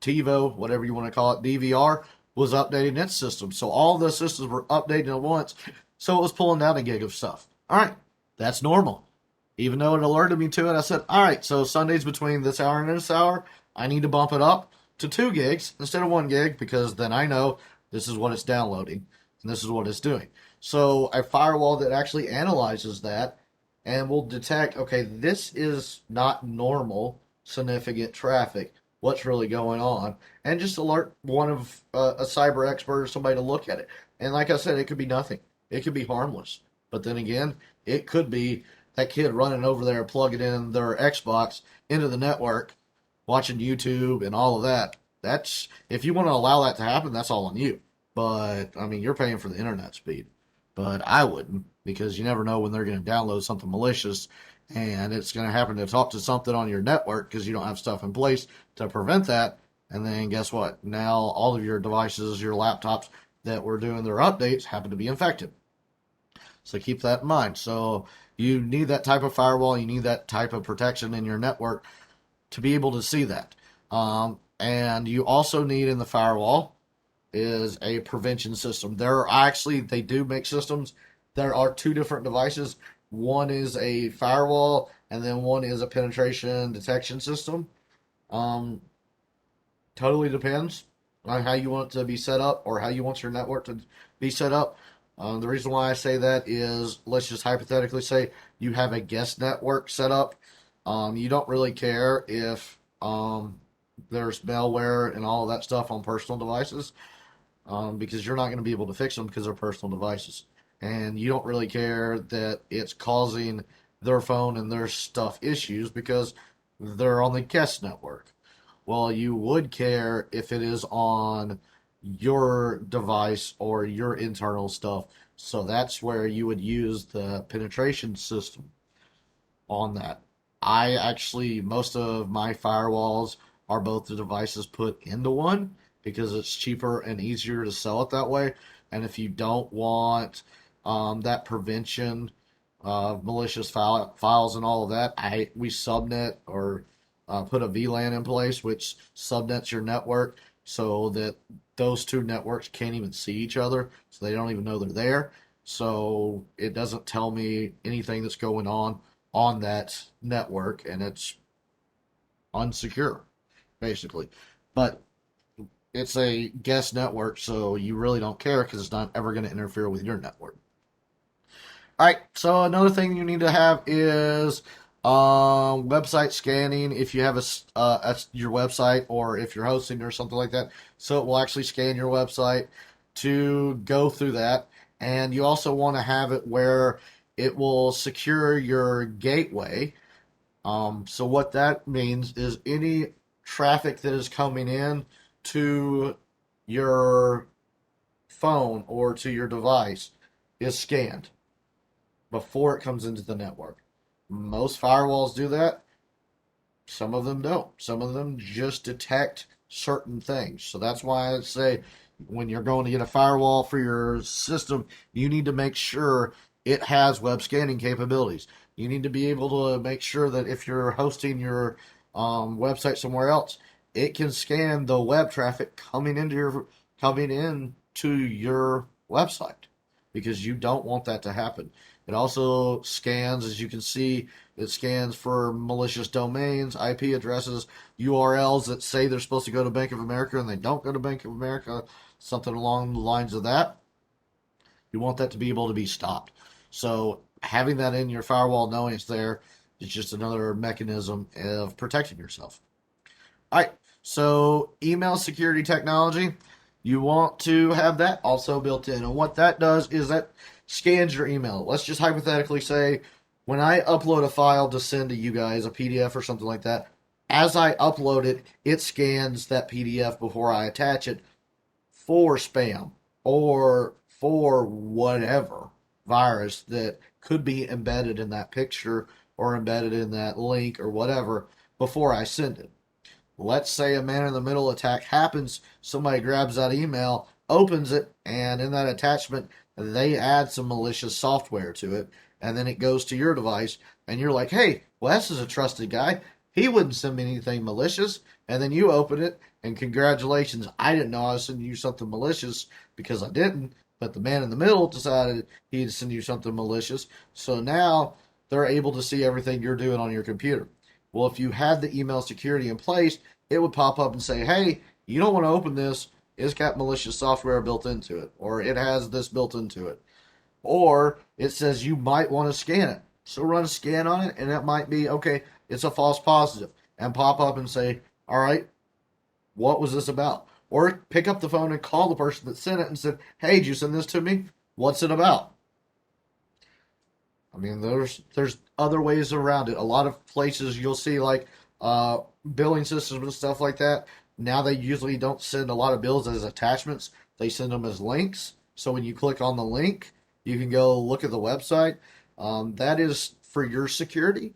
TiVo, whatever you want to call it, DVR, was updating its system. So all the systems were updating at once, so it was pulling down a gig of stuff. All right, that's normal. Even though it alerted me to it, I said, all right, so Sundays between this hour and this hour, I need to bump it up to 2 gigs instead of 1 gig because then I know this is what it's downloading and this is what it's doing. So a firewall that actually analyzes that and will detect, okay, this is not normal significant traffic. What's really going on? And just alert one of a cyber expert or somebody to look at it. And like I said, it could be nothing. It could be harmless. But then again, it could be that kid running over there plugging in their Xbox into the network, watching YouTube and all of that. That's, if you want to allow that to happen, that's all on you. But I mean, you're paying for the internet speed. But I wouldn't, because you never know when they're going to download something malicious and it's going to happen to talk to something on your network because you don't have stuff in place to prevent that. And then guess what? Now all of your devices, your laptops that were doing their updates happen to be infected. So keep that in mind. So you need that type of firewall. You need that type of protection in your network to be able to see that. And you also need in the firewall is a prevention system. There are actually, they do make systems. There are 2 different devices. One is a firewall, and then one is a penetration detection system. Totally depends on how you want it to be set up or how you want your network to be set up. The reason why I say that is, let's just hypothetically say you have a guest network set up. You don't really care if there's malware and all of that stuff on personal devices because you're not going to be able to fix them because they're personal devices. And you don't really care that it's causing their phone and their stuff issues because they're on the guest network. Well, you would care if it is on your device or your internal stuff. So that's where you would use the penetration system on that. I actually, most of my firewalls are both the devices put into one because it's cheaper and easier to sell it that way. And if you don't want that prevention of malicious files and all of that, we subnet or put a VLAN in place, which subnets your network so that those 2 networks can't even see each other, so they don't even know they're there. So it doesn't tell me anything that's going on that network, and it's unsecure, basically. But it's a guest network, so you really don't care because it's not ever going to interfere with your network. All right, so another thing you need to have is website scanning. If you have your website or if you're hosting or something like that, so it will actually scan your website to go through that. And you also want to have it where it will secure your gateway. So what that means is any traffic that is coming in to your phone or to your device is scanned before it comes into the network. Most firewalls do that. Some of them don't. Some of them just detect certain things. So that's why I say when you're going to get a firewall for your system, you need to make sure it has web scanning capabilities. You need to be able to make sure that if you're hosting your website somewhere else, it can scan the web traffic coming into your website because you don't want that to happen. It also scans, as you can see, it scans for malicious domains, IP addresses, URLs that say they're supposed to go to Bank of America and they don't go to Bank of America, something along the lines of that. You want that to be able to be stopped. So having that in your firewall, knowing it's there, is just another mechanism of protecting yourself. All right, so email security technology. You want to have that also built in. And what that does is that scans your email. Let's just hypothetically say when I upload a file to send to you guys, a PDF or something like that, as I upload it, it scans that PDF before I attach it for spam or for whatever virus that could be embedded in that picture or embedded in that link or whatever before I send it. Let's say a man in the middle attack happens, somebody grabs that email, opens it, and in that attachment, they add some malicious software to it, and then it goes to your device, and you're like, hey, Wes is a trusted guy. He wouldn't send me anything malicious. And then you open it, and congratulations, I didn't know I was sending you something malicious because I didn't, but the man in the middle decided he'd send you something malicious. So now they're able to see everything you're doing on your computer. Well, if you had the email security in place, it would pop up and say, hey, you don't want to open this. It's got malicious software built into it, or it has this built into it. Or it says you might want to scan it. So run a scan on it, and it might be, okay, it's a false positive, and pop up and say, all right, what was this about? Or pick up the phone and call the person that sent it and said, hey, did you send this to me? What's it about? I mean, there's other ways around it. A lot of places you'll see like billing systems and stuff like that. Now they usually don't send a lot of bills as attachments. They send them as links. So when you click on the link, you can go look at the website. That is for your security.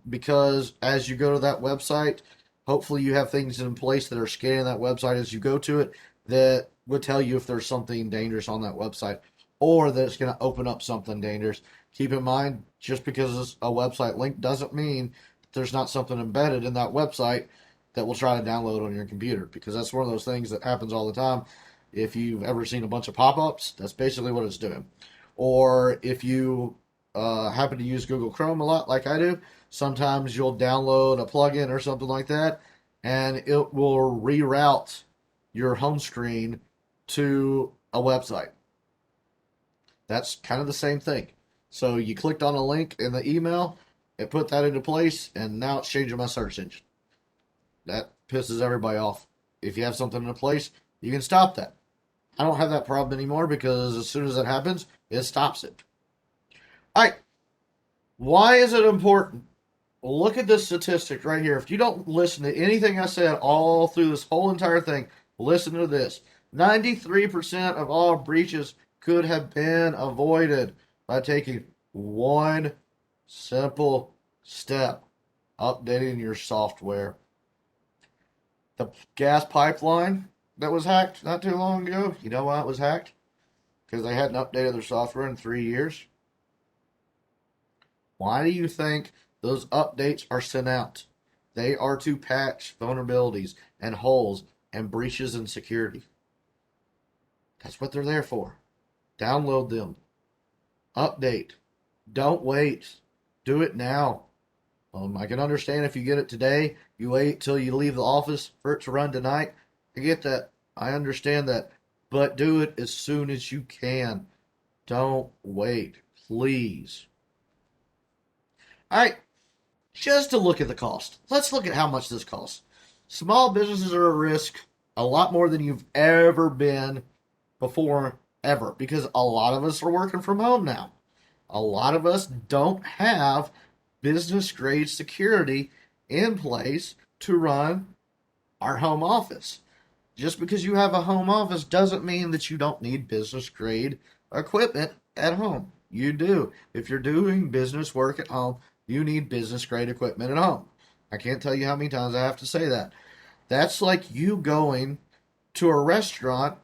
Because as you go to that website, hopefully you have things in place that are scanning that website as you go to it that would tell you if there's something dangerous on that website or that it's going to open up something dangerous. Keep in mind, just because it's a website link doesn't mean there's not something embedded in that website that will try to download on your computer, because that's one of those things that happens all the time. If you've ever seen a bunch of pop-ups, that's basically what it's doing. Or if you happen to use Google Chrome a lot like I do, sometimes you'll download a plugin or something like that, and it will reroute your home screen to a website. That's kind of the same thing. So you clicked on a link in the email, it put that into place, and now it's changing my search engine. That pisses everybody off. If you have something in place, you can stop that. I don't have that problem anymore because as soon as that happens, it stops it. All right. Why is it important? Well, look at this statistic right here. If you don't listen to anything I said all through this whole entire thing, listen to this. 93% of all breaches could have been avoided by taking one simple step: updating your software. The gas pipeline that was hacked not too long ago, you know why it was hacked? Because they hadn't updated their software in 3 years. Why do you think those updates are sent out? They are to patch vulnerabilities and holes and breaches in security. That's what they're there for. Download them. Update. Don't wait. Do it now. I can understand if you get it today, you wait till you leave the office for it to run tonight. I get that. I understand that. But do it as soon as you can. Don't wait. Please. All right. Just to look at the cost. Let's look at how much this costs. Small businesses are at risk a lot more than you've ever been before, ever, because a lot of us are working from home now. A lot of us don't have business grade security in place to run our home office. Just because you have a home office doesn't mean that you don't need business grade equipment at home. You do. If you're doing business work at home, you need business grade equipment at home. I can't tell you how many times I have to say that. That's like you going to a restaurant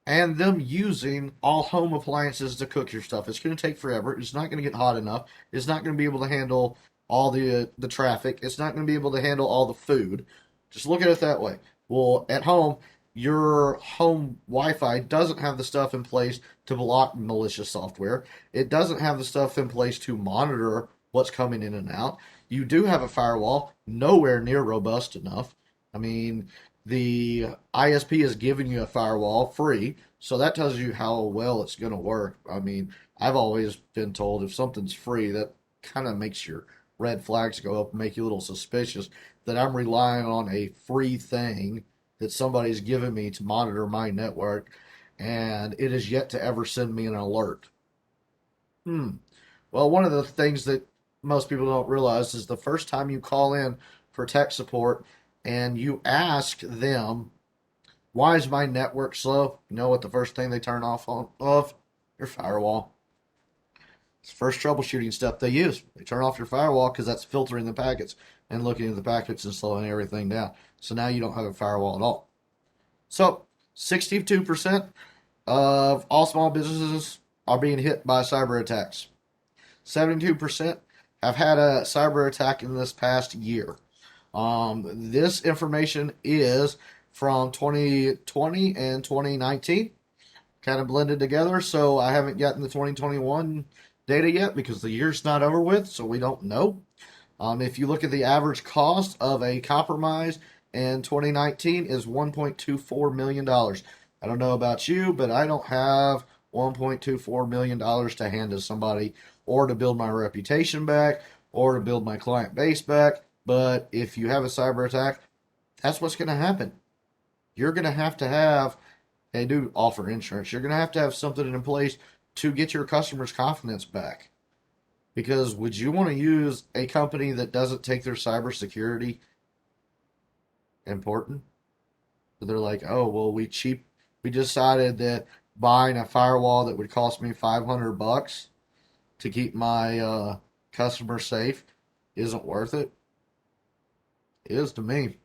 and them using all home appliances to cook your stuff. It's going to take forever. It's not going to get hot enough. It's not going to be able to handle all the traffic. It's not going to be able to handle all the food. Just look at it that way. Well, at home, your home Wi-Fi doesn't have the stuff in place to block malicious software. It doesn't have the stuff in place to monitor what's coming in and out. You do have a firewall, nowhere near robust enough. I mean, the ISP is giving you a firewall free, so that tells you how well it's going to work. I mean, I've always been told if something's free, that kind of makes your red flags go up and make you a little suspicious that I'm relying on a free thing that somebody's given me to monitor my network, and it is yet to ever send me an alert. Well, one of the things that most people don't realize is the first time you call in for tech support and you ask them, why is my network slow? You know what the first thing they turn off? Your firewall. It's the first troubleshooting step they use. They turn off your firewall because that's filtering the packets and looking at the packets and slowing everything down. So now you don't have a firewall at all. So 62% of all small businesses are being hit by cyber attacks. 72% have had a cyber attack in this past year. This information is from 2020 and 2019, kind of blended together. So I haven't gotten the 2021 data yet because the year's not over with, so we don't know. If you look at the average cost of a compromise in 2019 is $1.24 million. I don't know about you, but I don't have $1.24 million to hand to somebody or to build my reputation back or to build my client base back. But if you have a cyber attack, that's what's going to happen. You're going to have, they do offer insurance. You're going to have something in place to get your customers' confidence back. Because would you want to use a company that doesn't take their cybersecurity important? They're like, oh, well, we decided that buying a firewall that would cost me $500 to keep my customers safe isn't worth it. It is to me.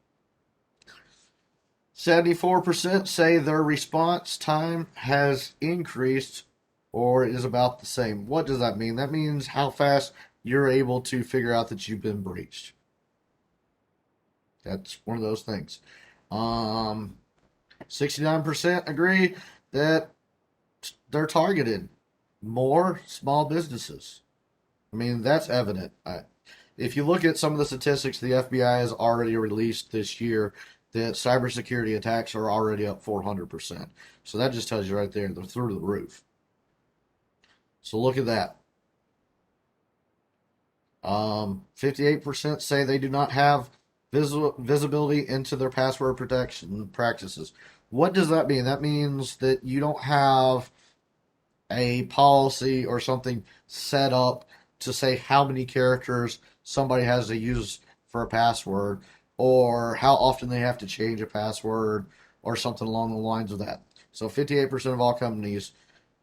74% say their response time has increased or is about the same. What does that mean? That means how fast you're able to figure out that you've been breached. That's one of those things. 69% agree that they're targeted more small businesses. I mean, that's evident. If you look at some of the statistics the FBI has already released this year, that cybersecurity attacks are already up 400%. So that just tells you right there, they're through the roof. So look at that. 58% say they do not have visibility into their password protection practices. What does that mean? That means that you don't have a policy or something set up to say how many characters somebody has to use for a password or how often they have to change a password or something along the lines of that. So 58% of all companies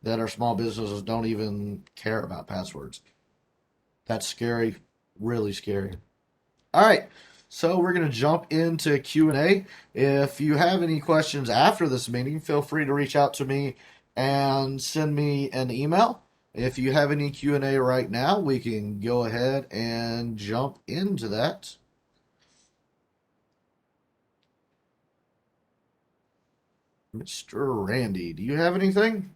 that are small businesses don't even care about passwords. That's scary, really scary. All right, so we're going to jump into Q&A. If you have any questions after this meeting, feel free to reach out to me and send me an email. If you have any Q&A right now, we can go ahead and jump into that. Mr. Randy, do you have anything?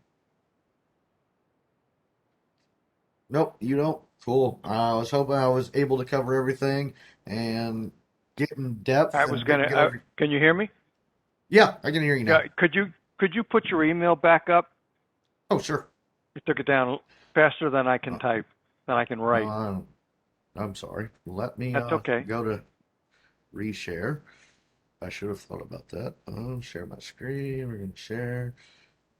Nope, you don't. Cool. I was hoping I was able to cover everything and get in depth. I And was gonna. Can you hear me? Yeah, I can hear you now. Yeah. Could you put your email back up? Oh, sure. You took it down faster than I can type, than I can write. I'm sorry. Let me That's okay. go to reshare. I should have thought about that. Share my screen. We're going to share.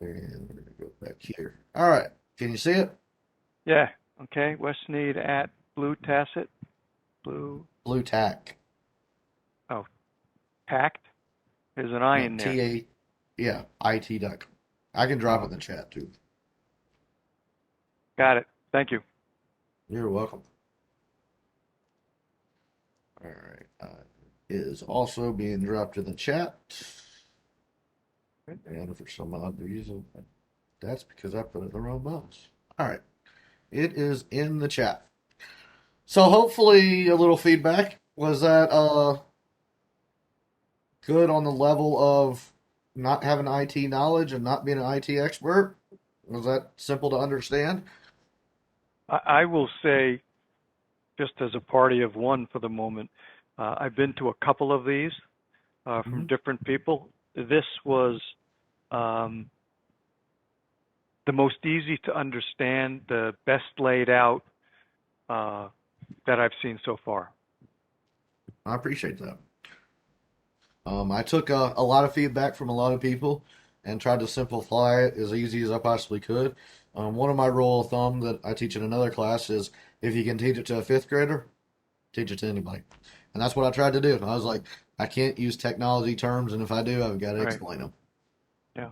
And we're going to go back here. All right. Can you see it? Yeah. Okay. Westmead at Blue Tacit. Blue Tack. Oh, Tact. There's an I No, in there. TA. Yeah, IT.com. I can drop it Oh, in the chat too. got it. Thank you. You're welcome. All right. Is also being dropped in the chat. And for some odd reason, that's because I put it in the wrong box. All right. It is in the chat. So hopefully a little feedback. Was that good on the level of not having IT knowledge and not being an IT expert? Was that simple to understand? I will say, just as a party of one for the moment, I've been to a couple of these from different people. This was the most easy to understand, the best laid out that I've seen so far. I appreciate that. I took a lot of feedback from a lot of people and tried to simplify it as easy as I possibly could. One of my rule of thumb that I teach in another class is if you can teach it to a fifth grader, teach it to anybody. And that's what I tried to do. I was like, I can't use technology terms, and if I do, I've got to Right. explain them. Yeah.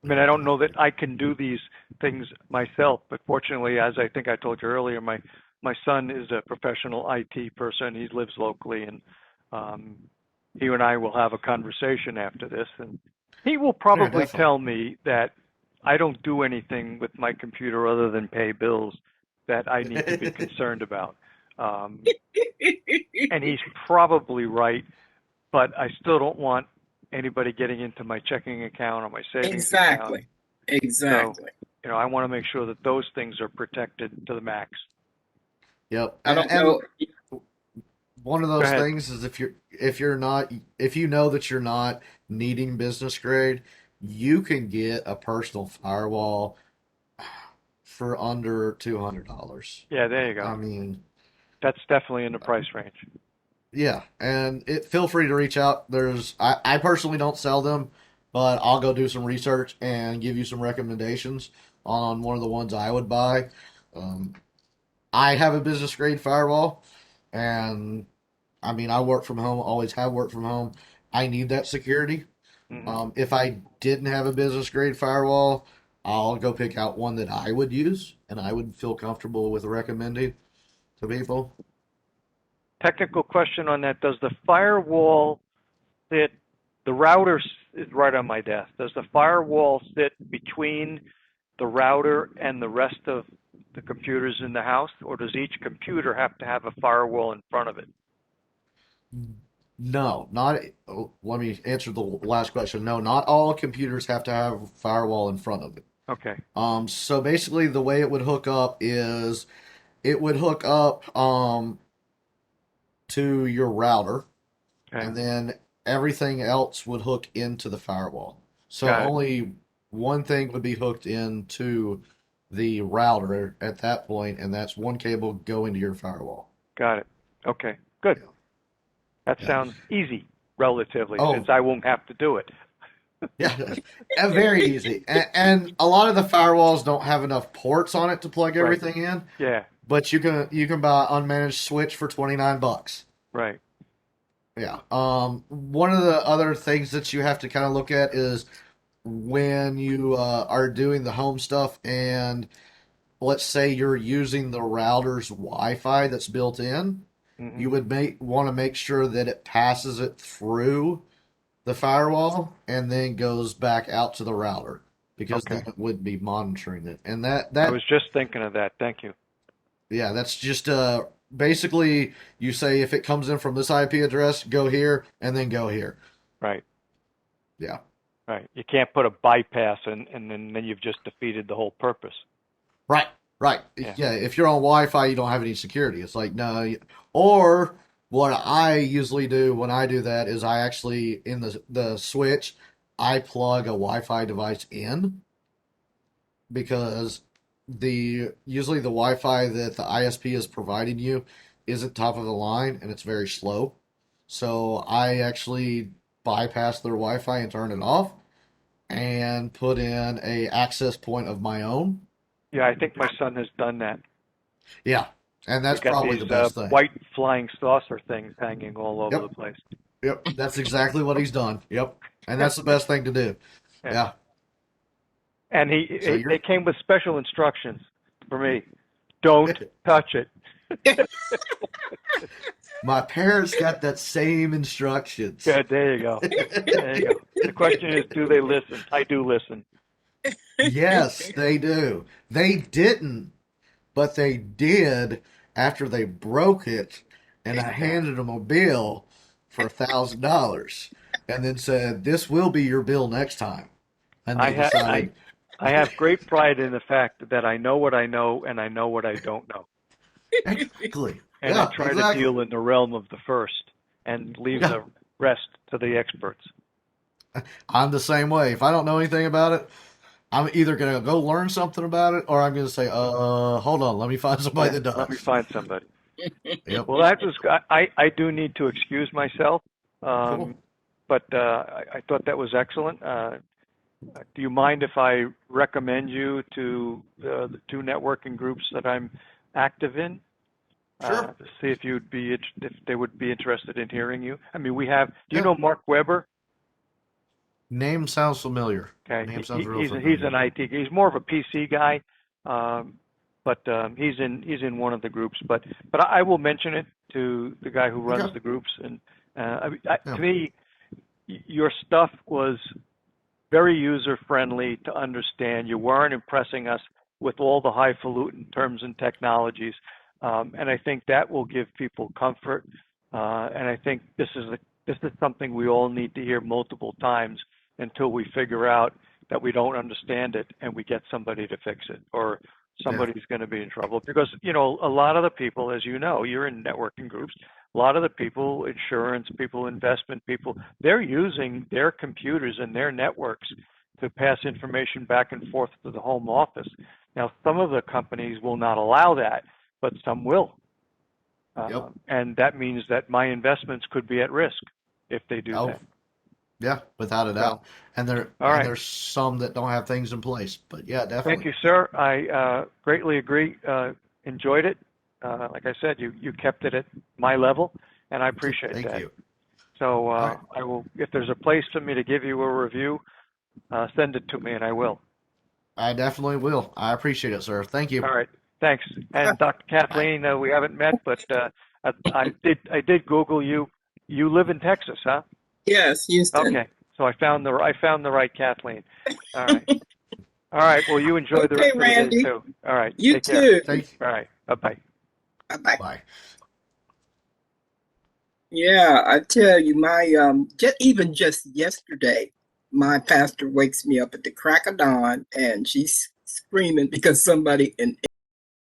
I mean, I don't know that I can do these things myself, but fortunately, as I think I told you earlier, my son is a professional IT person. He lives locally, and um, he and I will have a conversation after this, and he will Yeah, probably definitely. tell me that I don't do anything with my computer other than pay bills that I need to be concerned about. And he's probably right, but I still don't want anybody getting into my checking account or my savings account. Exactly. So, Exactly. I want to make sure that those things are protected to the max. Yep. I don't And know. one of Go those ahead. things is if you know that you're not needing business grade, you can get a personal firewall for under $200. Yeah, there you go. I mean, That's definitely in the price range. yeah, and feel free to reach out. I personally don't sell them, but I'll go do some research and give you some recommendations on one of the ones I would buy. Um, I have a business grade firewall, and I mean, I work from home, always have worked from home. I need that security. Hmm. If I didn't have a business grade firewall, I'll go pick out one that I would use and I would feel comfortable with recommending to people. Technical question on that. Does the firewall sit, the router is right on my desk. Does the firewall sit between the router and the rest of the computers in the house, or does each computer have to have a firewall in front of it? No, not. Let me answer the last question. No, not all computers have to have a firewall in front of it. Okay. So basically, the way it would hook up is it would hook up to your router, Okay. and then everything else would hook into the firewall. So Got it. only one thing would be hooked into the router at that point, and that's one cable going to your firewall. Got it. Okay. Good. Yeah. That Yeah. sounds easy, relatively, since Oh, I won't have to do it. yeah. And very easy. And a lot of the firewalls don't have enough ports on it to plug Right. everything in, Yeah. but you can buy unmanaged switch for $29. Right. Yeah. One of the other things that you have to kind of look at is when you are doing the home stuff, and let's say you're using the router's Wi-Fi that's built in, Hmm. you would want to make sure that it passes it through the firewall and then goes back out to the router because then Okay. it would be monitoring it. And that I that was just thinking of that. Thank you. yeah, that's just basically you say if it comes in from this IP address, go here and then go here. Right. Yeah. Right. You can't put a bypass and then you've just defeated the whole purpose. Right. Right. Yeah. Yeah, if you're on Wi-Fi, you don't have any security. It's like no, or what I usually do when I do that is I actually in the switch, I plug a Wi-Fi device in because the usually the Wi-Fi that the ISP is providing you isn't top of the line and it's very slow. So I actually bypass their Wi-Fi and turn it off and put in a access point of my own. Yeah, I think my son has done that. Yeah, and He's that's got probably these the best thing. white flying saucer things hanging all over the Yep, place. yep, that's exactly what he's done. Yep, and that's the best thing to do. Yeah. Yeah. And So they you're came with special instructions for me. Don't touch it. my parents got that same instructions. Good. There you go. There you go. The question is, do they listen? I do listen. Yes, they do. They didn't, but they did after they broke it, and I handed them a bill for $1,000, and then said, "This will be your bill next time." And I they ha decided, I have great pride in the fact that I know what I know and I know what I don't know. exactly, And I yeah, try to exactly, deal in the realm of the first and leave yeah. the rest to the experts. I'm the same way. If I don't know anything about it, I'm either gonna go learn something about it, or I'm gonna say, hold on, let me find somebody Yeah, that let me does." find somebody. Yep, Well, that was, I do need to excuse myself. Um, cool. but I thought that was excellent. Do you mind if I recommend you to the two networking groups that I'm active in? Sure. To see if if they would be interested in hearing you. I mean, we have. Do you Yeah. know Mark Weber? Name sounds familiar. Okay, Name sounds real he's familiar. an IT. He's more of a PC guy, but he's in one of the groups. But I will mention it to the guy who runs Okay. the groups. And Yeah. to me, your stuff was very user friendly to understand. You weren't impressing us with all the highfalutin terms and technologies, and I think that will give people comfort. And I think this is something we all need to hear multiple times until we figure out that we don't understand it and we get somebody to fix it, or Yeah. somebody's going to be in trouble. Because a lot of the people, as you know, you're in networking groups. A lot of the people, insurance people, investment people, they're using their computers and their networks to pass information back and forth to the home office. Now, some of the companies will not allow that, but some will. Yep. And that means that my investments could be at risk if they do Oh, that. yeah, without a So, doubt. And all right. there's some that don't have things in place. But yeah, Thank definitely. you, sir. I greatly agree. Enjoyed it. Like I said, you kept it at my level, and I appreciate Thank that. you. So All right. I will, if there's a place for me to give you a review, send it to me, and I will. I definitely will. I appreciate it, sir. Thank you. All right. Thanks. And Dr. Bye. Kathleen, we haven't met, but I did Google you. You live in Texas, huh? Yes, Houston. Okay. So I found the right Kathleen. All right. All right. Well, you enjoy the Okay, rest of the day Randy. too. All right. You Take care. too. Thank you. All right. Bye-bye. Bye-bye. Bye. Yeah, I tell you, my even just yesterday, my pastor wakes me up at the crack of dawn, and she's screaming because somebody